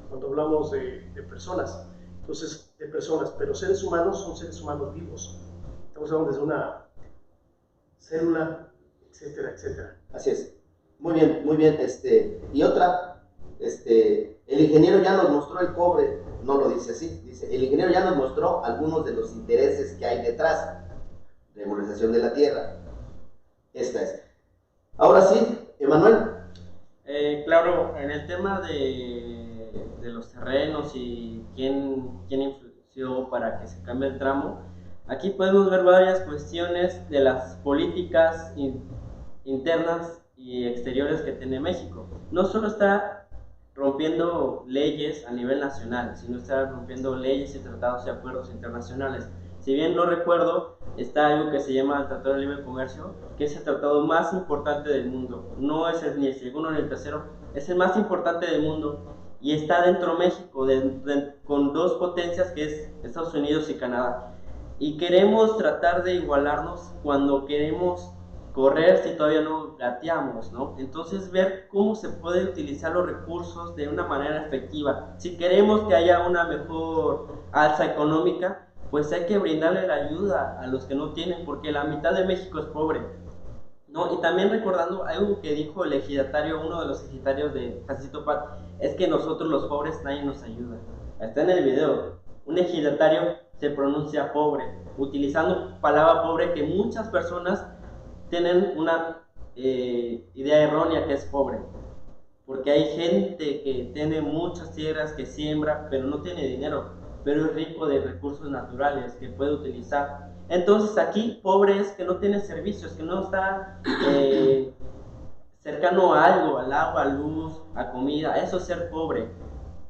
cuando hablamos de personas. Entonces, de personas, pero seres humanos son seres humanos vivos. Estamos hablando desde una célula, etcétera, etcétera. Así es. Muy bien, muy bien. Y otra, el ingeniero ya nos mostró el cobre, no lo dice así, dice: el ingeniero ya nos mostró algunos de los intereses que hay detrás. Regularización de la tierra. Esta es. Ahora sí, Emanuel. Claro, en el tema de los terrenos y quién influyó para que se cambie el tramo, aquí podemos ver varias cuestiones de las políticas internas y exteriores que tiene México. No solo está rompiendo leyes a nivel nacional, sino está rompiendo leyes y tratados y acuerdos internacionales. Si bien no recuerdo, está algo que se llama el Tratado de Libre Comercio, que es el tratado más importante del mundo. No es ni el segundo ni el tercero, es el más importante del mundo. Y está dentro de México, con dos potencias, que es Estados Unidos y Canadá. Y queremos tratar de igualarnos cuando queremos correr si todavía no gateamos, ¿no? Entonces, ver cómo se puede utilizar los recursos de una manera efectiva. Si queremos que haya una mejor alza económica, pues hay que brindarle la ayuda a los que no tienen, porque la mitad de México es pobre, ¿no? Y también recordando algo que dijo el ejidatario, uno de los ejidatarios de Jacinto Pat, es que nosotros los pobres nadie nos ayuda. Está en el video. Un ejidatario se pronuncia pobre, utilizando palabra pobre que muchas personas tienen una idea errónea que es pobre. Porque hay gente que tiene muchas tierras, que siembra, pero no tiene dinero, pero es rico de recursos naturales que puede utilizar. Entonces aquí pobre es que no tiene servicios, que no está cercano a algo, al agua, a luz, a comida. Eso es ser pobre.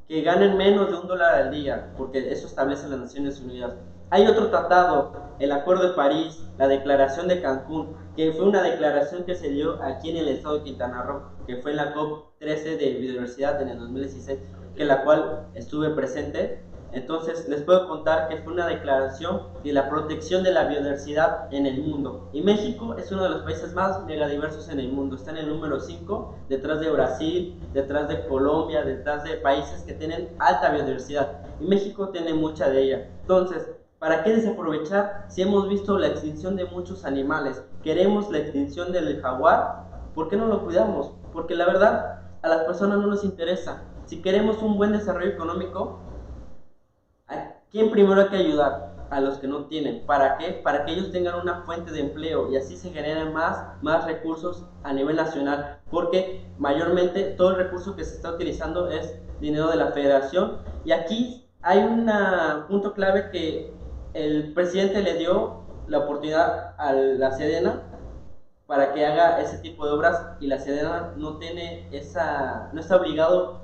Que ganen menos de $1 al día, porque eso establece las Naciones Unidas. Hay otro tratado, el Acuerdo de París, la Declaración de Cancún, que fue una declaración que se dio aquí en el estado de Quintana Roo, que fue en la COP13 de biodiversidad en el 2016, que la cual estuve presente. Entonces les puedo contar que fue una declaración de la protección de la biodiversidad en el mundo. Y México es uno de los países más megadiversos en el mundo. Está en el número 5, detrás de Brasil, detrás de Colombia, detrás de países que tienen alta biodiversidad. Y México tiene mucha de ella. Entonces, ¿para qué desaprovechar si hemos visto la extinción de muchos animales? Queremos la extinción del jaguar, ¿por qué no lo cuidamos? Porque la verdad, a las personas no les interesa. Si queremos un buen desarrollo económico, ¿a quién primero hay que ayudar? A los que no tienen. ¿Para qué? Para que ellos tengan una fuente de empleo y así se generen más recursos a nivel nacional, porque mayormente todo el recurso que se está utilizando es dinero de la federación. Y aquí hay un punto clave que el presidente le dio la oportunidad a la Sedena para que haga ese tipo de obras, y la Sedena no está obligado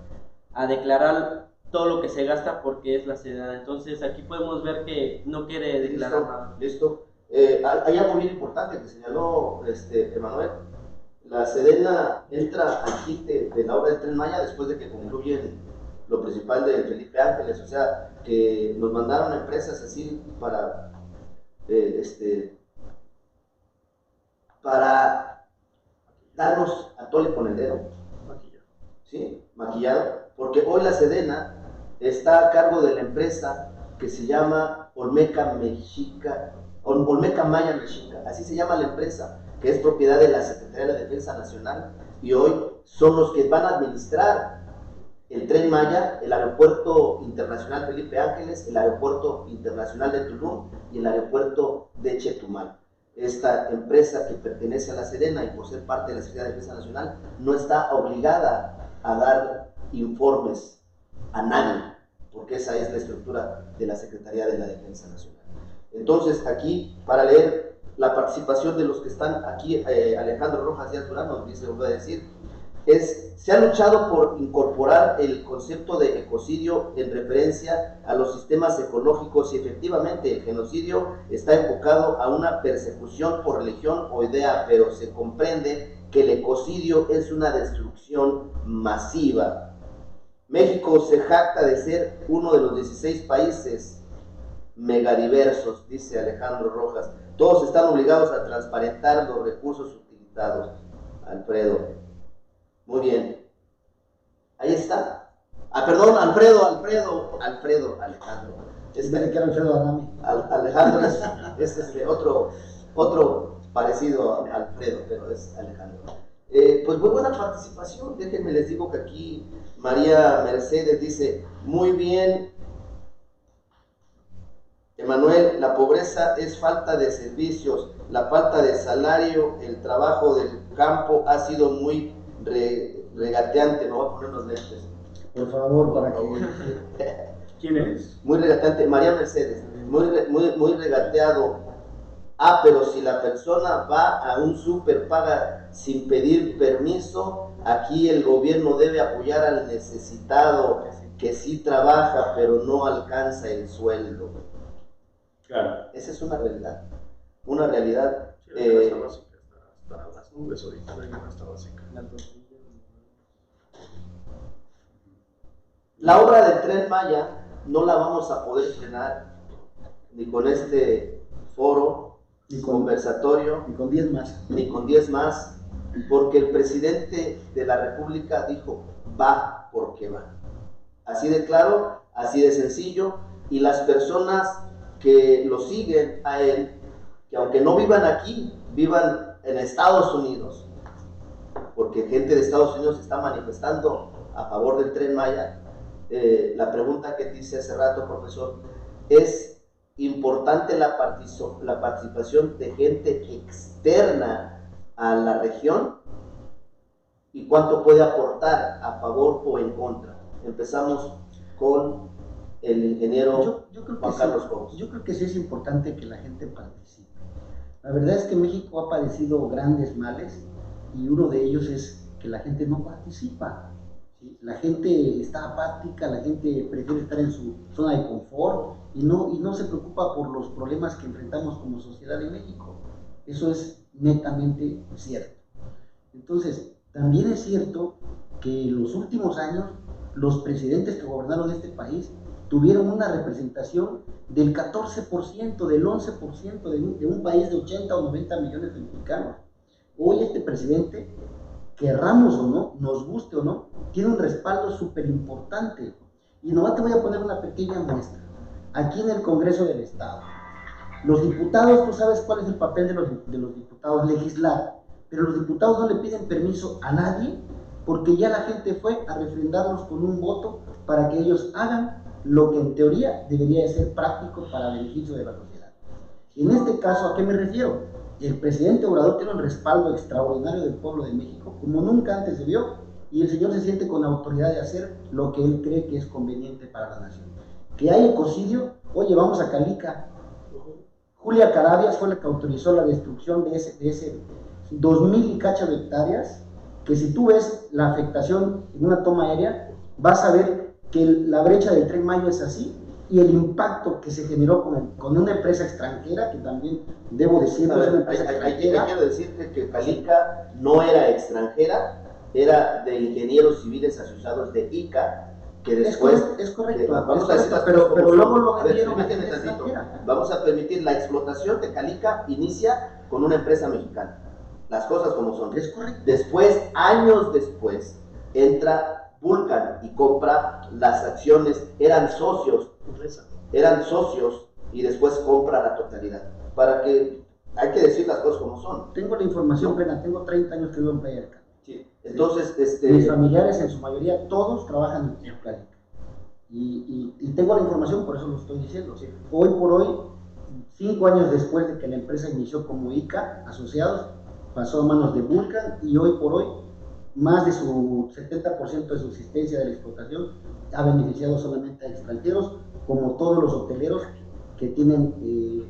a declarar todo lo que se gasta porque es la Sedena. Entonces aquí podemos ver que no quiere declarar nada. Listo. Hay algo bien importante que señaló Emanuel. La Sedena entra al quite de la obra del Tren Maya después de que concluyen lo principal de Felipe Ángeles, o sea, que nos mandaron empresas así para darnos a tole con el dedo, ¿sí? Maquillado, porque hoy la Sedena está a cargo de la empresa que se llama Olmeca Mexica Olmeca Maya Mexica, así se llama la empresa, que es propiedad de la Secretaría de la Defensa Nacional, y hoy son los que van a administrar el Tren Maya, el Aeropuerto Internacional Felipe Ángeles, el Aeropuerto Internacional de Tulum y el Aeropuerto de Chetumal. Esta empresa, que pertenece a la Sedena y por ser parte de la Secretaría de Defensa Nacional, no está obligada a dar informes a nadie, porque esa es la estructura de la Secretaría de la Defensa Nacional. Entonces, aquí, para leer la participación de los que están aquí, Alejandro Rojas Díaz Durán nos dice, voy a decir, se ha luchado por incorporar el concepto de ecocidio en referencia a los sistemas ecológicos, y efectivamente el genocidio está enfocado a una persecución por religión o idea, pero se comprende que el ecocidio es una destrucción masiva. México se jacta de ser uno de los 16 países megadiversos, dice Alejandro Rojas. Todos están obligados a transparentar los recursos utilizados. Alfredo. Muy bien. Ahí está. Perdón, Alejandro. Espera que era Alfredo Adame. Alejandro es otro parecido a Alfredo, pero es Alejandro. Pues muy buena participación. Déjenme les digo que aquí María Mercedes dice, muy bien, Emanuel, la pobreza es falta de servicios, la falta de salario, el trabajo del campo ha sido muy regateante. Me voy a poner los lentes. Por favor, para que... ¿Quién eres? Muy regateante, María Mercedes, muy regateado. Pero si la persona va a un súper, paga sin pedir permiso, aquí el gobierno debe apoyar al necesitado que sí trabaja, pero no alcanza el sueldo. Claro. Esa es una realidad. Una realidad. Sí, la canasta básica está a las nubes ahorita, la canasta básica. La obra del Tren Maya no la vamos a poder frenar ni con este foro, ni conversatorio, Y con 10 más. ni con 10 más, porque el presidente de la República dijo, va porque va. Así de claro, así de sencillo, y las personas que lo siguen a él, que aunque no vivan aquí, vivan en Estados Unidos, porque gente de Estados Unidos está manifestando a favor del Tren Maya. La pregunta que te hice hace rato, profesor, ¿es importante la participación de gente externa a la región? ¿Y cuánto puede aportar a favor o en contra? Empezamos con el ingeniero Yo creo que Juan Carlos Cobos. yo creo que sí es importante que la gente participe. La verdad es que México ha padecido grandes males y uno de ellos es que la gente no participa. ¿Sí? La gente está apática, la gente prefiere estar en su zona de confort y no se preocupa por los problemas que enfrentamos como sociedad en México. Eso es netamente cierto. Entonces, también es cierto que en los últimos años los presidentes que gobernaron este país tuvieron una representación del 14%, del 11% de un país de 80 o 90 millones de mexicanos. Hoy este presidente, querramos o no, nos guste o no, tiene un respaldo súper importante. Y nomás te voy a poner una pequeña muestra. Aquí en el Congreso del Estado, los diputados, tú sabes cuál es el papel de los diputados, legislar, pero los diputados no le piden permiso a nadie porque ya la gente fue a refrendarlos con un voto para que ellos hagan lo que en teoría debería de ser práctico para beneficio de la sociedad. En este caso, ¿a qué me refiero? El presidente Obrador tiene un respaldo extraordinario del pueblo de México, como nunca antes se vio, y el señor se siente con la autoridad de hacer lo que él cree que es conveniente para la nación. Que hay ecocidio, oye, vamos a Calica. Julia Carabias fue la que autorizó la destrucción de ese 2,000 y cacho de hectáreas, que si tú ves la afectación en una toma aérea, vas a ver que la brecha del Tren Maya es así, y el impacto que se generó con una empresa extranjera, que también debo decirlo, es una empresa extranjera. Quiero decirte que Calica no era extranjera, era de ingenieros civiles asociados de ICA, que después... Es correcto, vamos a decir las pero cosas como luego son. lo A ver, vendieron a permíteme gente tantito. extranjera. Vamos a permitir la explotación de Calica, inicia con una empresa mexicana. Las cosas como son. Es correcto. Después, años después, entra Vulcan y compra las acciones, eran socios y después compra la totalidad. para que, hay que decir las cosas como son. Tengo la información plena, tengo 30 años que vivo en Playa del Carmen. Sí. Entonces, mis familiares en su mayoría, todos trabajan en Playa del Carmen. Y tengo la información, por eso lo estoy diciendo. ¿Sí? Hoy por hoy, 5 años después de que la empresa inició como ICA Asociados, pasó a manos de Vulcan y hoy por hoy, más de su 70% de subsistencia de la explotación ha beneficiado solamente a extranjeros, como todos los hoteleros que tienen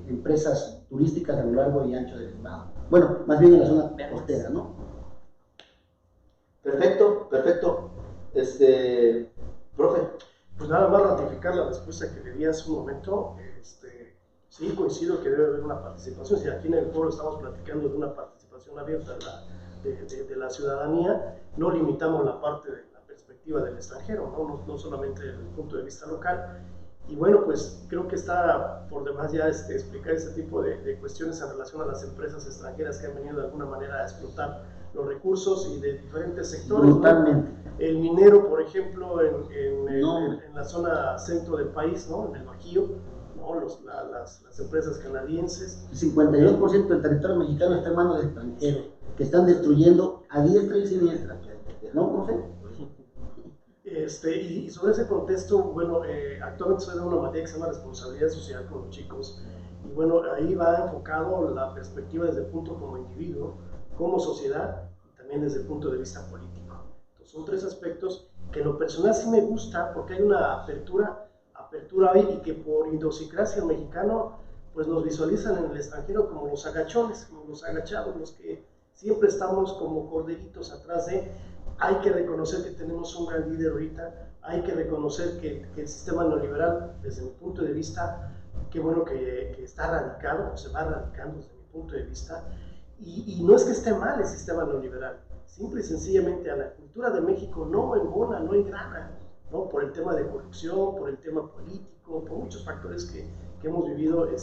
empresas turísticas a lo largo y ancho del estado. Bueno, más bien en la zona costera, ¿no? Perfecto, perfecto. Profe. Pues nada más ratificar la respuesta que le di hace un momento. Sí, coincido que debe haber una participación. Si aquí en el foro estamos platicando de una participación abierta de la ciudadanía, no limitamos la parte de la perspectiva del extranjero, no solamente desde el punto de vista local. Y bueno, pues creo que está por demás ya explicar este tipo de cuestiones en relación a las empresas extranjeras que han venido de alguna manera a explotar los recursos y de diferentes sectores. Totalmente. ¿No? El minero, por ejemplo, en la zona centro del país, ¿no? En el Bajío, ¿no? Las empresas canadienses. El 52% del territorio mexicano está en manos de extranjeros que están destruyendo a diestra y siniestra. ¿No, profe? Y sobre ese contexto, bueno, actualmente estoy dando una materia que se llama responsabilidad social con los chicos, y bueno, ahí va enfocado la perspectiva desde el punto como individuo, como sociedad, y también desde el punto de vista político. Entonces, son 3 aspectos que en lo personal sí me gusta, porque hay una apertura hoy, y que por idiosincrasia mexicano, pues nos visualizan en el extranjero como los agachones, como los agachados, los que siempre estamos como corderitos atrás de. Hay que reconocer que tenemos un gran líder ahorita, hay que reconocer que el sistema neoliberal, desde mi punto de vista, qué bueno que está radicado, o se va radicando desde mi punto de vista, y no es que esté mal el sistema neoliberal, simple y sencillamente a la cultura de México no embona, no engrana, ¿no? Por el tema de corrupción, por el tema político, por muchos factores que hemos vivido en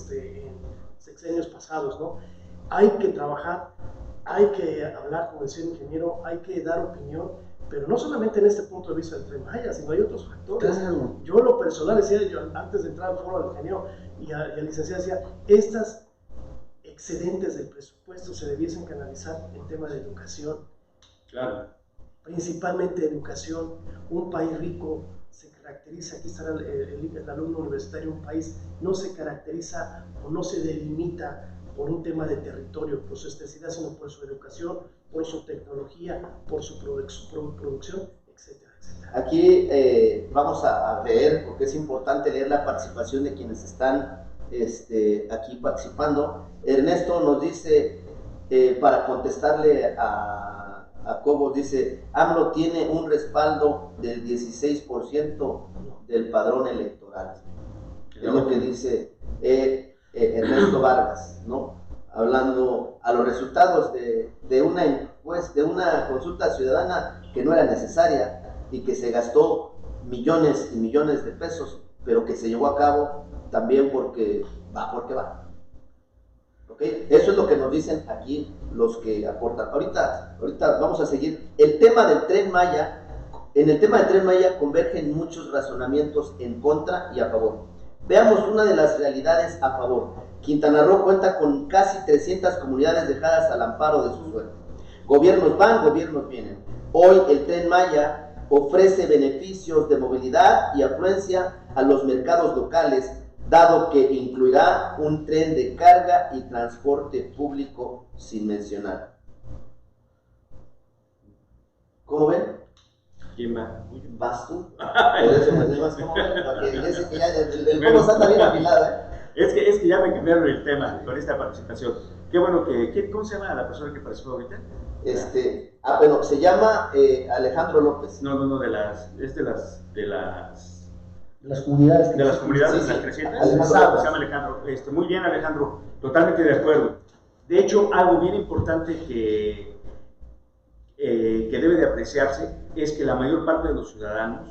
sexenios pasados, ¿no? Hay que trabajar, hay que hablar, como decía el ingeniero, hay que dar opinión, pero no solamente en este punto de vista del Tren Maya, sino hay otros factores. Claro. Yo lo personal decía, antes de entrar al foro del ingeniero y al licenciado, decía, estas excedentes del presupuesto se debiesen canalizar en tema de educación. Claro. Principalmente educación. Un país rico se caracteriza, aquí estará el alumno universitario, un país no se caracteriza o no se delimita por un tema de territorio, por su extensidad, sino por su educación, por su tecnología, por su producción, etcétera, etcétera. Aquí vamos a leer, porque es importante leer la participación de quienes están aquí participando. Ernesto nos dice, para contestarle a Cobos, dice, AMLO tiene un respaldo del 16% del padrón electoral. Es lo que dice Ernesto Vargas, ¿no? Hablando a los resultados de una encuesta, de una consulta ciudadana que no era necesaria y que se gastó millones y millones de pesos, pero que se llevó a cabo también porque va. ¿Okay? Eso es lo que nos dicen aquí los que aportan. Ahorita vamos a seguir. El tema del Tren Maya, en el tema del Tren Maya convergen muchos razonamientos en contra y a favor. Veamos una de las realidades a favor. Quintana Roo cuenta con casi 300 comunidades dejadas al amparo de su suerte. Gobiernos van, gobiernos vienen. Hoy el Tren Maya ofrece beneficios de movilidad y afluencia a los mercados locales, dado que incluirá un tren de carga y transporte público sin mencionar. ¿Cómo ven? ¿Quién va? ¿Vas tú? Por eso me digas cómo ven, porque dice que ya el juego está bien afilado, ¿eh? Es que ya me cambiaron el tema con esta participación. Qué bueno ¿cómo se llama la persona que participó ahorita? Bueno, se llama Alejandro López. No, de las comunidades. De las comunidades, sí, las sí. 300. Alejandro. Se llama Alejandro. Muy bien, Alejandro. Totalmente de acuerdo. De hecho, algo bien importante que debe de apreciarse es que la mayor parte de los ciudadanos,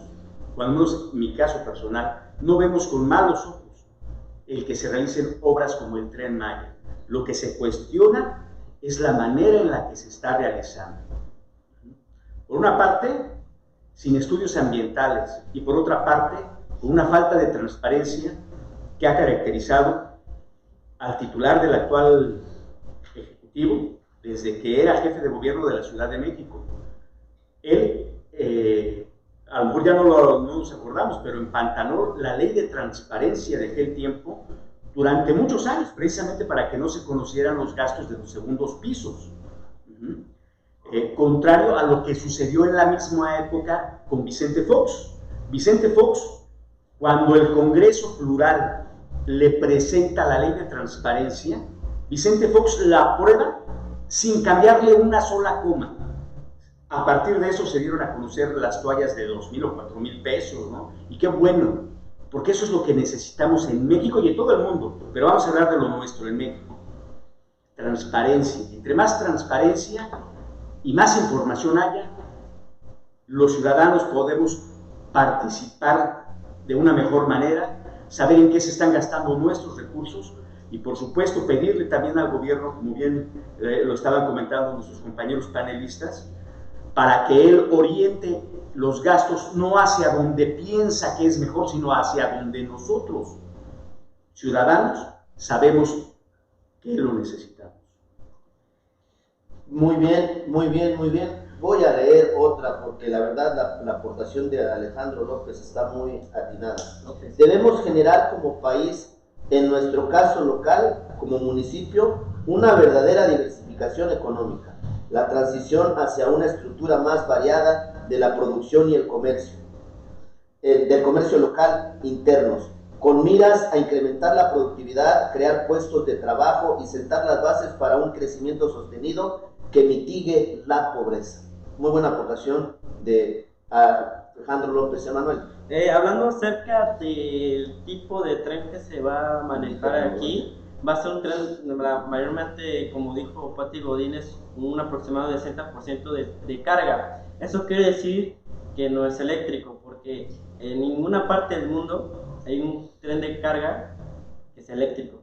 cuando menos en mi caso personal, no vemos con malos ojos el que se realicen obras como el Tren Maya. Lo que se cuestiona es la manera en la que se está realizando. Por una parte, sin estudios ambientales, y por otra parte, con una falta de transparencia que ha caracterizado al titular del actual Ejecutivo, desde que era jefe de gobierno de la Ciudad de México. Él, a lo mejor ya no nos acordamos, pero empantanó la ley de transparencia de aquel tiempo durante muchos años, precisamente para que no se conocieran los gastos de los segundos pisos. Contrario a lo que sucedió en la misma época con Vicente Fox. Vicente Fox, cuando el Congreso Plural le presenta la ley de transparencia, Vicente Fox la aprueba sin cambiarle una sola coma. A partir de eso se dieron a conocer las toallas de 2,000 o 4,000 pesos, ¿no? Y qué bueno, porque eso es lo que necesitamos en México y en todo el mundo, pero vamos a hablar de lo nuestro en México. Transparencia. Entre más transparencia y más información haya, los ciudadanos podemos participar de una mejor manera, saber en qué se están gastando nuestros recursos y, por supuesto, pedirle también al gobierno, como bien lo estaban comentando nuestros compañeros panelistas, para que él oriente los gastos no hacia donde piensa que es mejor, sino hacia donde nosotros, ciudadanos, sabemos que lo necesitamos. Muy bien, muy bien, muy bien. Voy a leer otra porque la verdad la aportación de Alejandro López está muy atinada. Debemos generar como país, en nuestro caso local, como municipio, una verdadera diversificación económica. La transición hacia una estructura más variada de la producción y el comercio, del comercio local internos, con miras a incrementar la productividad, crear puestos de trabajo y sentar las bases para un crecimiento sostenido que mitigue la pobreza. Muy buena aportación de Alejandro López Emanuel. Hablando acerca del tipo de tren que se va a manejar aquí, va a ser un tren mayormente, como dijo Pati Godínez, un aproximado de 60% de carga. Eso quiere decir que no es eléctrico, porque en ninguna parte del mundo hay un tren de carga que sea eléctrico.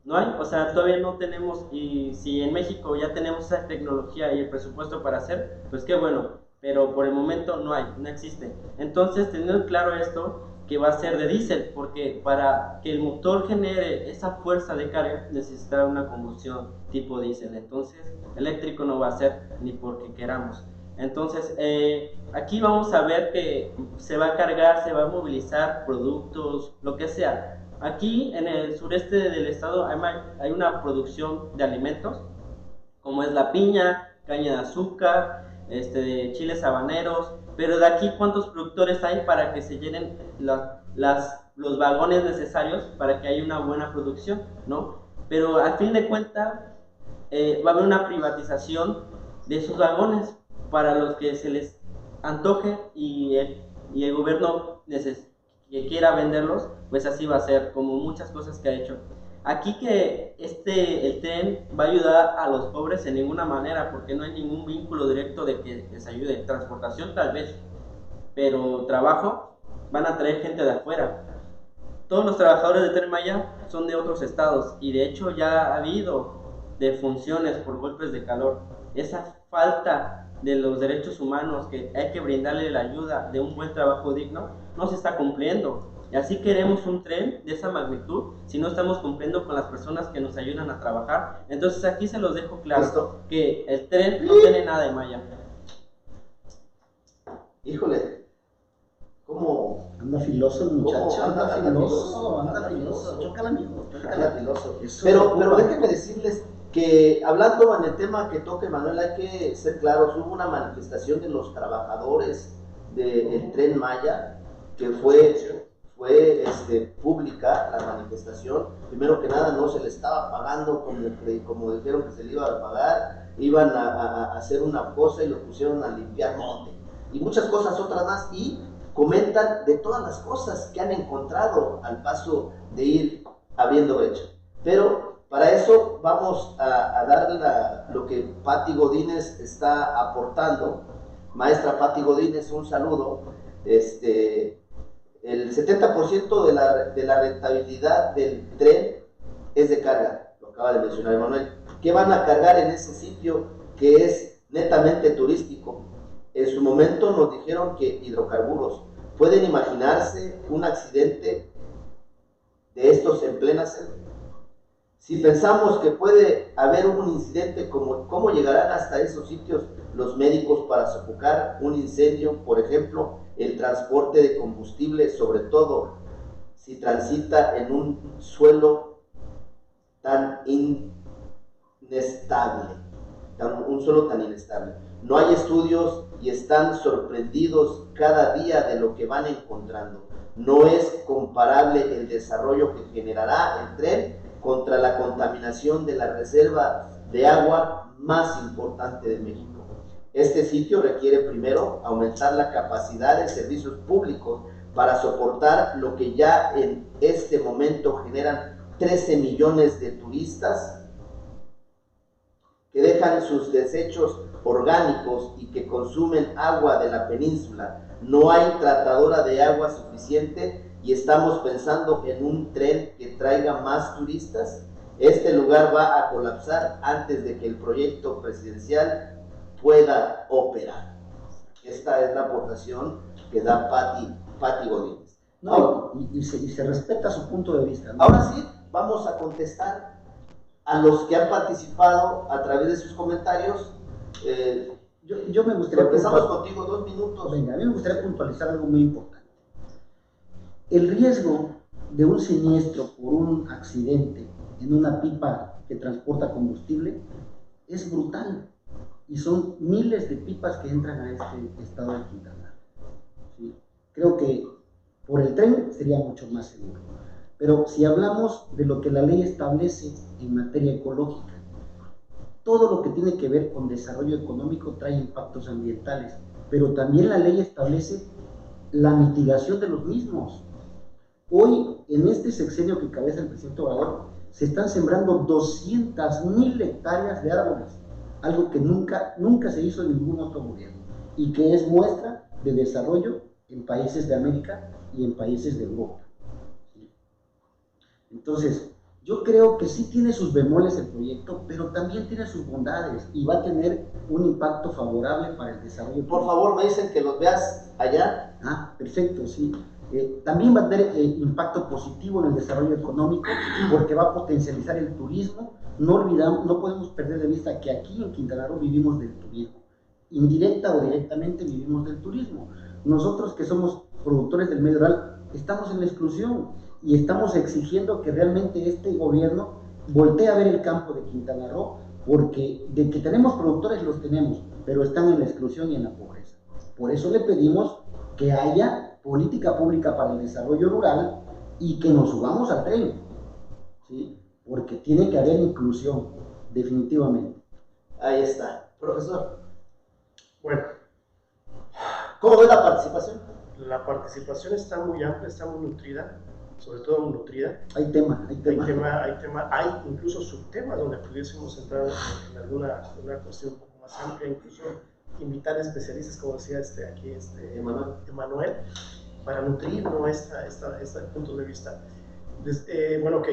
No hay, o sea, todavía no tenemos, y si en México ya tenemos esa tecnología y el presupuesto para hacer, pues qué bueno, pero por el momento no hay, no existe. Entonces, teniendo claro esto, que va a ser de diésel, porque para que el motor genere esa fuerza de carga necesita una combustión tipo diésel. Entonces, eléctrico no va a ser ni porque queramos. Entonces, aquí vamos a ver que se va a cargar, se va a movilizar productos, lo que sea. Aquí en el sureste del estado hay una producción de alimentos, como es la piña, caña de azúcar, chiles habaneros, pero de aquí ¿cuántos productores hay para que se llenen los vagones necesarios para que haya una buena producción, ¿no? Pero al fin de cuentas va a haber una privatización de esos vagones para los que se les antoje y el gobierno que quiera venderlos, pues así va a ser, como muchas cosas que ha hecho. Aquí que el tren va a ayudar a los pobres en ninguna manera, porque no hay ningún vínculo directo de que les ayude. Transportación tal vez, pero trabajo van a traer gente de afuera. Todos los trabajadores de Tren Maya son de otros estados y de hecho ya ha habido defunciones por golpes de calor. Esa falta de los derechos humanos, que hay que brindarle la ayuda de un buen trabajo digno, no se está cumpliendo. Y así queremos un tren de esa magnitud si no estamos cumpliendo con las personas que nos ayudan a trabajar. Entonces aquí se los dejo claro, que el tren no tiene nada de Maya. Híjole, ¿cómo? Anda filoso el muchacho, anda filoso. Chócala, amigo. Anda filoso. Pero déjenme decirles que hablando en el tema que toca Manuel, hay que ser claros. Hubo una manifestación de los trabajadores del Tren Maya que fue pública la manifestación. Primero que nada, no se le estaba pagando como dijeron que se le iba a pagar. Iban a hacer una cosa y lo pusieron a limpiar monte y muchas cosas otras más, y comentan de todas las cosas que han encontrado al paso de ir abriendo brecha. Pero para eso vamos a darle lo que Pati Godínez está aportando. Maestra Pati Godínez, un saludo. El 70% de la rentabilidad del tren es de carga, lo acaba de mencionar Emanuel. ¿Qué van a cargar en ese sitio que es netamente turístico? En su momento nos dijeron que hidrocarburos. ¿Pueden imaginarse un accidente de estos en plena selva? Si pensamos que puede haber un incidente, ¿cómo llegarán hasta esos sitios los médicos para sofocar un incendio? Por ejemplo, el transporte de combustible, sobre todo si transita en un suelo tan inestable, un suelo tan inestable. No hay estudios y están sorprendidos cada día de lo que van encontrando. No es comparable el desarrollo que generará el tren contra la contaminación de la reserva de agua más importante de México. Este sitio requiere primero aumentar la capacidad de servicios públicos para soportar lo que ya en este momento generan 13 millones de turistas que dejan sus desechos orgánicos y que consumen agua de la península. No hay tratadora de agua suficiente y estamos pensando en un tren que traiga más turistas. Este lugar va a colapsar antes de que el proyecto presidencial pueda operar. Esta es la aportación que da Pati Godínez. No, y se respeta su punto de vista, ¿no? Ahora sí, vamos a contestar a los que han participado a través de sus comentarios. Yo me gustaría... Empezamos contigo 2 minutos. Venga, a mí me gustaría puntualizar algo muy importante. El riesgo de un siniestro por un accidente en una pipa que transporta combustible es brutal. Y son miles de pipas que entran a este estado de Quintana. ¿Sí? Creo que por el tren sería mucho más seguro. Pero si hablamos de lo que la ley establece en materia ecológica, todo lo que tiene que ver con desarrollo económico trae impactos ambientales, pero también la ley establece la mitigación de los mismos. Hoy, en este sexenio que cabeza el presidente Obrador, se están sembrando 200,000 hectáreas de árboles, algo que nunca se hizo en ningún otro gobierno, y que es muestra de desarrollo en países de América y en países de Europa. Entonces, yo creo que sí tiene sus bemoles el proyecto, pero también tiene sus bondades y va a tener un impacto favorable para el desarrollo. Por favor, me dicen que los veas allá. Ah, perfecto, sí. También va a tener impacto positivo en el desarrollo económico porque va a potencializar el turismo. No podemos perder de vista que aquí en Quintana Roo vivimos del turismo. Indirecta o directamente vivimos del turismo. Nosotros que somos productores del medio rural estamos en la exclusión y estamos exigiendo que realmente este gobierno voltee a ver el campo de Quintana Roo, porque de que tenemos productores los tenemos, pero están en la exclusión y en la pobreza. Por eso le pedimos que haya política pública para el desarrollo rural y que nos subamos al tren, ¿sí? Porque tiene que haber inclusión, definitivamente. Ahí está. Profesor, Bueno, ¿cómo ve la participación? la participación está muy amplia, está muy nutrida, sobre todo muy nutrida. Hay tema. Hay incluso subtemas donde pudiésemos entrar en alguna cuestión un poco más amplia, incluso invitar especialistas, como decía Emanuel, para nutrir, ¿no?, este punto de vista. Bueno, ok.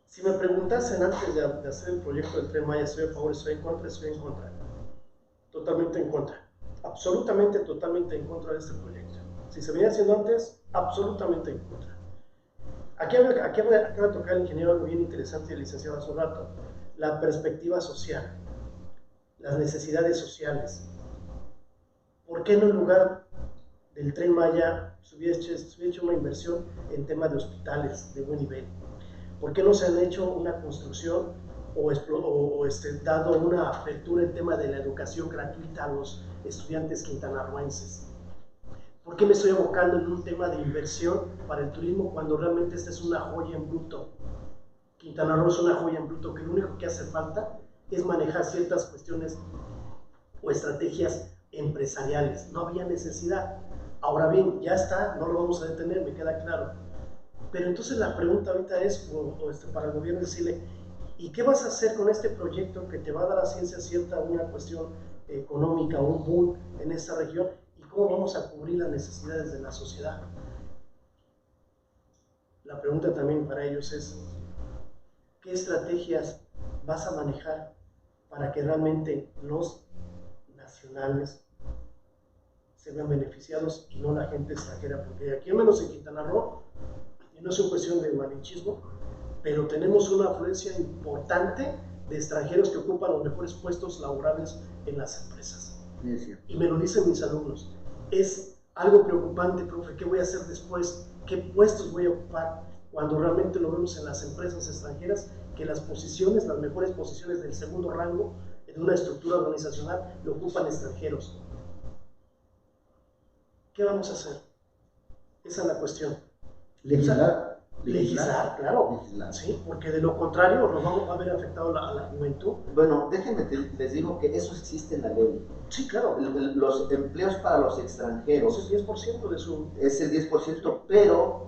Si me preguntasen antes de hacer el proyecto del Tren Maya, ¿estoy a favor, estoy en contra? Estoy en contra. Totalmente en contra. Absolutamente, totalmente en contra de este proyecto. Si se venía haciendo antes, absolutamente en contra. Aquí acaba de tocar el ingeniero algo bien interesante, el licenciado hace un rato, la perspectiva social, las necesidades sociales. ¿Por qué no en lugar del Tren Maya se hubiera hecho una inversión en temas de hospitales de buen nivel? ¿Por qué no se han hecho una construcción o dado una apertura en tema de la educación gratuita a los estudiantes quintanarroenses? ¿Por qué me estoy abocando en un tema de inversión para el turismo cuando realmente esta es una joya en bruto? Quintana Roo es una joya en bruto que lo único que hace falta es manejar ciertas cuestiones o estrategias empresariales. No había necesidad. Ahora bien, ya está, no lo vamos a detener, me queda claro. Pero entonces la pregunta ahorita es, para el gobierno, decirle, ¿y qué vas a hacer con este proyecto que te va a dar a ciencia cierta una cuestión económica, un boom en esta región? ¿Y cómo vamos a cubrir las necesidades de la sociedad? La pregunta también para ellos es, ¿qué estrategias vas a manejar para que realmente los nacionales se vean beneficiados y no la gente extranjera? Porque aquí, al menos en Quintana Roo, y no es una cuestión de malinchismo, pero tenemos una afluencia importante de extranjeros que ocupan los mejores puestos laborales en las empresas. Y me lo dicen mis alumnos, es algo preocupante, profe, ¿qué voy a hacer después? ¿Qué puestos voy a ocupar? Cuando realmente lo vemos en las empresas extranjeras, que las posiciones, las mejores posiciones del segundo rango en una estructura organizacional lo ocupan extranjeros. ¿Qué vamos a hacer? Esa es la cuestión. Legislar, claro. Legislar. Sí, porque de lo contrario nos vamos a ver afectado a la juventud. Bueno, déjenme, les digo que eso existe en la ley. Sí, claro. Los empleos para los extranjeros. Es el 10% de su... Es el 10%, pero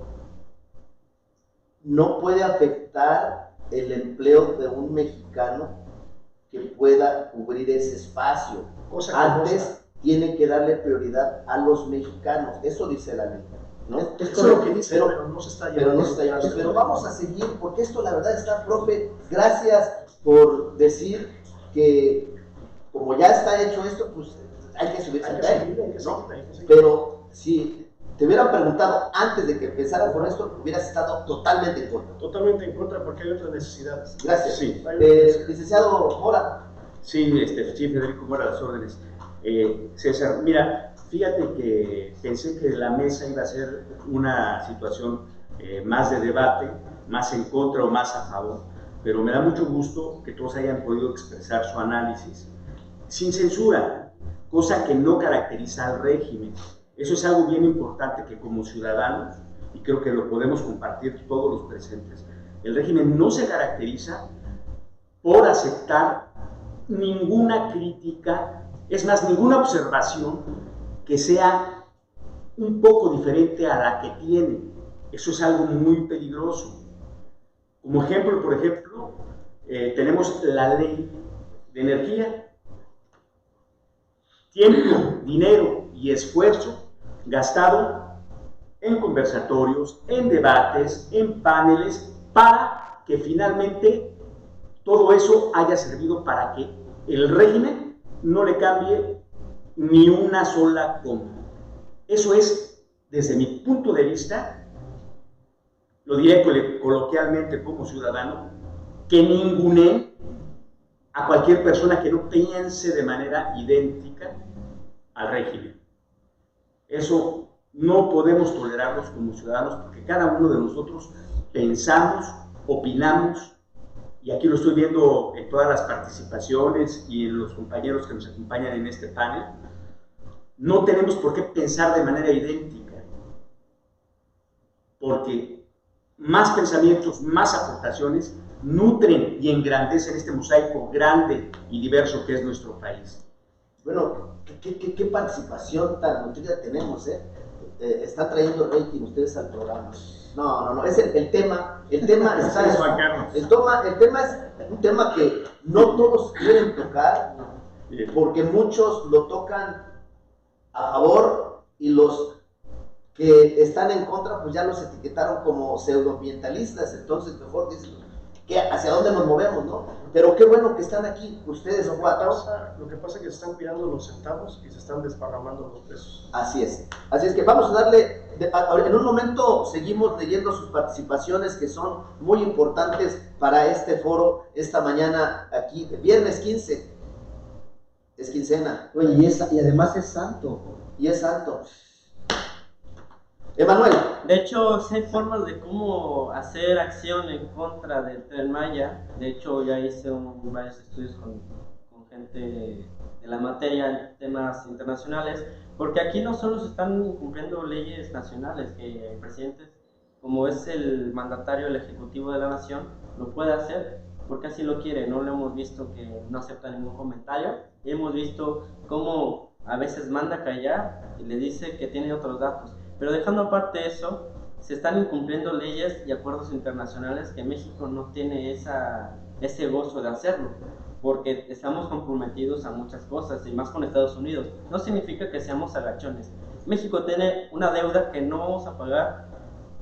no puede afectar el empleo de un mexicano que pueda cubrir ese espacio. Antes tiene que darle prioridad a los mexicanos. Eso dice la ley. ¿No? Eso es lo que dice, pero no se está llevando. Pero vamos a seguir, porque esto la verdad está, profe, gracias por decir que como ya está hecho esto, pues hay que subirse al tren, ¿no? Pero si te hubieran preguntado antes de que empezaras con esto, hubieras estado totalmente en contra. Totalmente en contra, porque hay otras necesidades. Gracias. Sí. Licenciado Mora. Sí, Federico Mora, a las órdenes. César, mira, fíjate que pensé que la mesa iba a ser una situación más de debate, más en contra o más a favor, pero me da mucho gusto que todos hayan podido expresar su análisis sin censura, cosa que no caracteriza al régimen. Eso es algo bien importante que como ciudadanos, y creo que lo podemos compartir todos los presentes, el régimen no se caracteriza por aceptar ninguna crítica, es más, ninguna observación que sea un poco diferente a la que tiene. Eso es algo muy peligroso. Como ejemplo, por ejemplo, tenemos la ley de energía. Tiempo, dinero y esfuerzo gastado en conversatorios, en debates, en paneles, para que finalmente todo eso haya servido para que el régimen no le cambie ni una sola coma. Eso es, desde mi punto de vista, lo diré coloquialmente como ciudadano, que ningunee a cualquier persona que no piense de manera idéntica al régimen. Eso no podemos tolerarlos como ciudadanos, porque cada uno de nosotros pensamos, opinamos, y aquí lo estoy viendo en todas las participaciones y en los compañeros que nos acompañan en este panel, no tenemos por qué pensar de manera idéntica, porque más pensamientos, más aportaciones nutren y engrandecen este mosaico grande y diverso que es nuestro país. Bueno, ¿qué participación tan nutrida tenemos, está trayendo rating ustedes al programa. No, es el tema está el tema es un tema que no todos quieren tocar, porque muchos lo tocan a favor y los que están en contra pues ya los etiquetaron como pseudoambientalistas, entonces mejor dicen hacia dónde nos movemos, ¿no? Pero qué bueno que están aquí ustedes cuatro. Lo que pasa es que se están cuidando los centavos y se están desparramando los pesos. Así es que vamos a darle, en un momento seguimos leyendo sus participaciones que son muy importantes para este foro, esta mañana aquí, viernes 15, es quincena. Oye, y además es santo. Y es santo. Emanuel. De hecho, sí hay formas de cómo hacer acción en contra del Tren Maya. De hecho, ya hice varios estudios con gente de la materia en temas internacionales, porque aquí no solo se están incumpliendo leyes nacionales, que el presidente, como es el mandatario, el ejecutivo de la nación, lo puede hacer, porque así lo quiere. No lo hemos visto que no acepta ningún comentario, y hemos visto cómo a veces manda callar y le dice que tiene otros datos. Pero dejando aparte eso, se están incumpliendo leyes y acuerdos internacionales que México no tiene ese gozo de hacerlo, porque estamos comprometidos a muchas cosas, y más con Estados Unidos. No significa que seamos agachones. México tiene una deuda que no vamos a pagar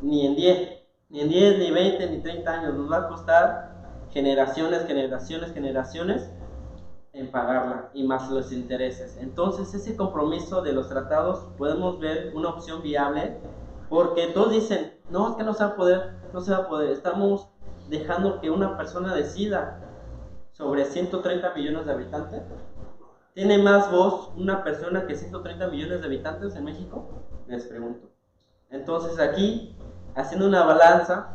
ni en 10, ni 20, ni 30 años. Nos va a costar generaciones en pagarla, y más los intereses. Entonces, ese compromiso de los tratados podemos ver una opción viable, porque todos dicen, no, es que no se va a poder, estamos dejando que una persona decida sobre 130 millones de habitantes? ¿Tiene más voz una persona que 130 millones de habitantes en México? Les pregunto. Entonces aquí, haciendo una balanza,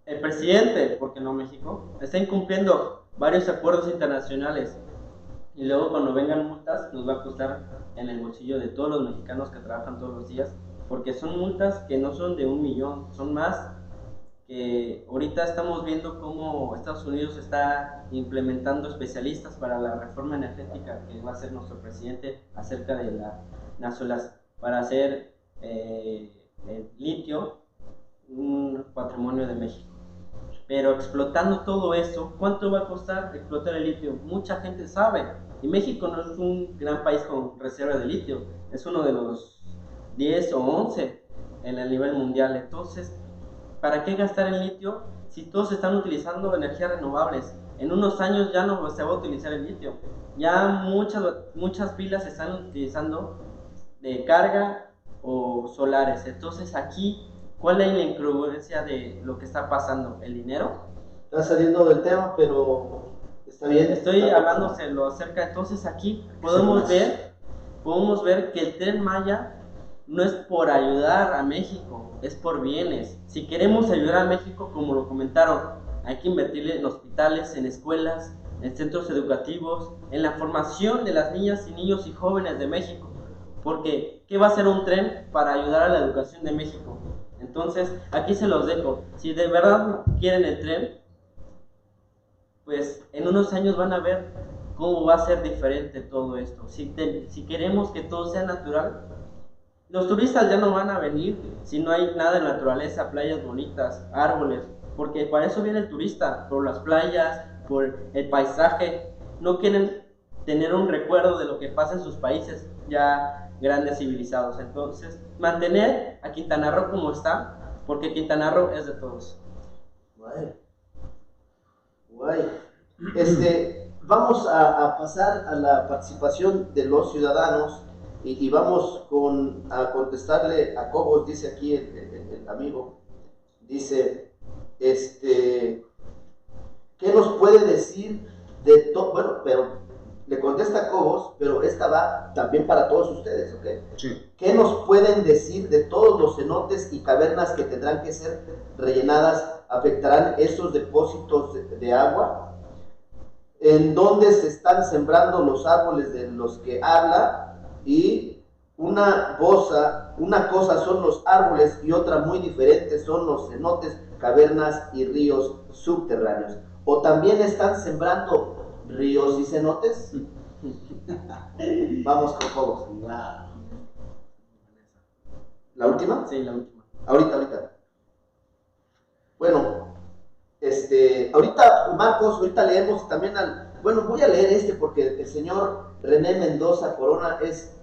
el presidente, porque no México, está incumpliendo varios acuerdos internacionales y luego cuando vengan multas nos va a costar en el bolsillo de todos los mexicanos que trabajan todos los días, porque son multas que no son de 1 millón, son más. Que ahorita estamos viendo cómo Estados Unidos está implementando especialistas para la reforma energética que va a hacer nuestro presidente acerca de las para hacer el litio un patrimonio de México. Pero explotando todo eso, ¿cuánto va a costar explotar el litio? Mucha gente sabe, y México no es un gran país con reserva de litio, es uno de los 10 o 11 en el nivel mundial. Entonces, ¿para qué gastar en litio si todos están utilizando energías renovables? En unos años ya no se va a utilizar el litio. Ya muchas pilas se están utilizando de carga o solares. Entonces aquí, ¿cuál es la incongruencia de lo que está pasando? ¿El dinero? Está saliendo del tema, pero está bien. Estoy hablándoselo acerca. Entonces aquí podemos ver que el Tren Maya no es por ayudar a México, es por bienes. Si queremos ayudar a México, como lo comentaron, hay que invertir en hospitales, en escuelas, en centros educativos, en la formación de las niñas y niños y jóvenes de México. Porque, ¿qué va a hacer un tren para ayudar a la educación de México? Entonces, aquí se los dejo. Si de verdad quieren el tren, pues en unos años van a ver cómo va a ser diferente todo esto. Si queremos que todo sea natural, los turistas ya no van a venir si no hay nada de naturaleza, playas bonitas, árboles, porque para eso viene el turista, por las playas, por el paisaje. No quieren tener un recuerdo de lo que pasa en sus países ya grandes civilizados. Entonces, mantener a Quintana Roo como está, porque Quintana Roo es de todos. Guay. Vamos a pasar a la participación de los ciudadanos. Y vamos a contestarle a Cobos, dice aquí el amigo, dice, ¿qué nos puede decir de todo? Bueno, pero le contesta a Cobos, pero esta va también para todos ustedes, ¿ok? Sí. ¿Qué nos pueden decir de todos los cenotes y cavernas que tendrán que ser rellenadas? ¿Afectarán esos depósitos de agua? ¿En dónde se están sembrando los árboles de los que habla? Y una cosa son los árboles y otra muy diferente son los cenotes, cavernas y ríos subterráneos. ¿O también están sembrando ríos y cenotes? Vamos con Cobos. ¿La última? Sí, la última. Ahorita. Bueno, ahorita Marcos, ahorita leemos también bueno, voy a leer porque el señor René Mendoza Corona es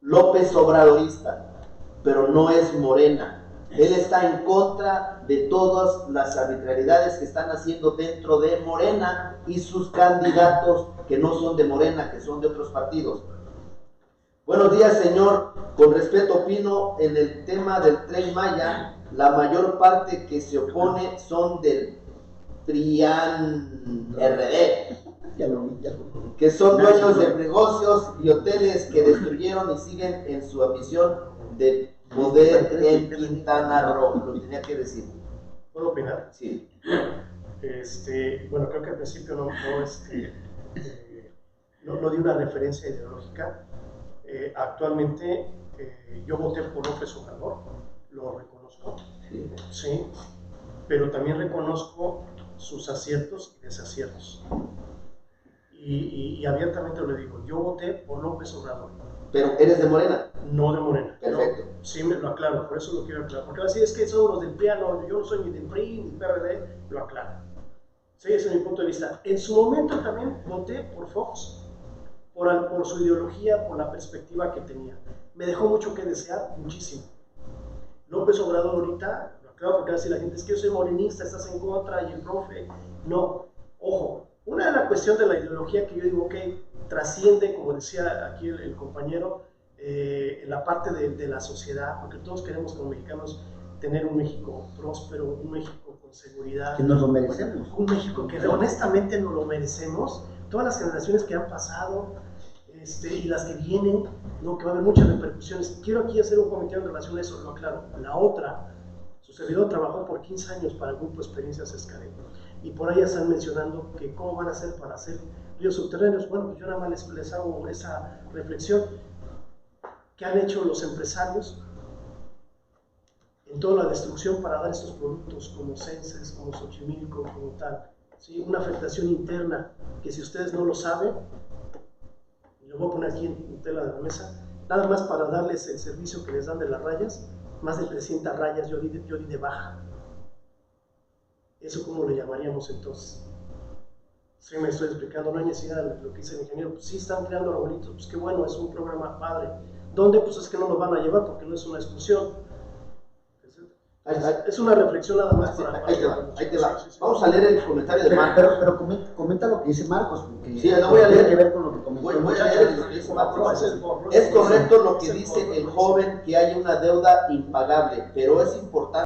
López Obradorista, pero no es Morena. Él está en contra de todas las arbitrariedades que están haciendo dentro de Morena y sus candidatos que no son de Morena, que son de otros partidos. Buenos días, señor. Con respeto opino en el tema del Tren Maya, la mayor parte que se opone son del PRIAN RD, que son dueños de negocios y hoteles que destruyeron y siguen en su ambición de poder en Quintana Roo. Lo tenía que decir. ¿Puedo opinar? Sí. Bueno, creo que al principio no di una referencia ideológica. Actualmente yo voté por López Obrador, lo reconozco, sí, pero también reconozco sus aciertos y desaciertos. Y abiertamente lo digo, yo voté por López Obrador. ¿Pero eres de Morena? No de Morena. Perfecto. No, sí, me lo aclaro, por eso lo quiero aclarar. Porque así es que son los del PRI, no, yo no soy ni del PRI ni del PRD, lo aclaro. Sí, ese es mi punto de vista. En su momento también voté por Fox, por su ideología, por la perspectiva que tenía. Me dejó mucho que desear, muchísimo. López Obrador ahorita, lo aclaro porque así la gente es que yo soy morenista, estás en contra y el profe. No, ojo, una de las cuestiones de la ideología que yo digo que trasciende, como decía aquí el compañero, la parte de la sociedad, porque todos queremos como mexicanos tener un México próspero, un México con con seguridad. Que nos lo merecemos. Un México que honestamente nos lo merecemos. Todas las generaciones que han pasado y las que vienen, ¿no? Que va a haber muchas repercusiones. Quiero aquí hacer un comentario en relación a eso, ¿no? Claro, la otra, su servidor trabajó por 15 años para el Grupo Experiencias Xcaret, y por ahí están mencionando que cómo van a hacer para hacer ríos subterráneos. Bueno, pues yo nada más les hago esa reflexión. ¿Qué han hecho los empresarios en toda la destrucción para dar estos productos como Senses, como Xochimilco, como tal? ¿Sí? Una afectación interna que, si ustedes no lo saben, y lo voy a poner aquí en tela de la mesa, nada más para darles el servicio que les dan de las rayas, más de 300 rayas yo di de baja. ¿Eso cómo le llamaríamos entonces? Sí, me estoy explicando, no hay necesidad de lo que dice el ingeniero. Pues sí, están creando arbolitos, pues qué bueno, es un programa padre. ¿Dónde? Pues es que no nos van a llevar porque no es una exclusión. Es una reflexión nada más para... Ahí te va. Vamos a leer el comentario de Marcos. Pero comenta lo que dice Marcos, porque sí, lo voy a leer. tiene que ver con lo que comentó. Voy a leer lo que dice Marcos. Es correcto lo que dice el joven, que hay una deuda impagable, pero es importante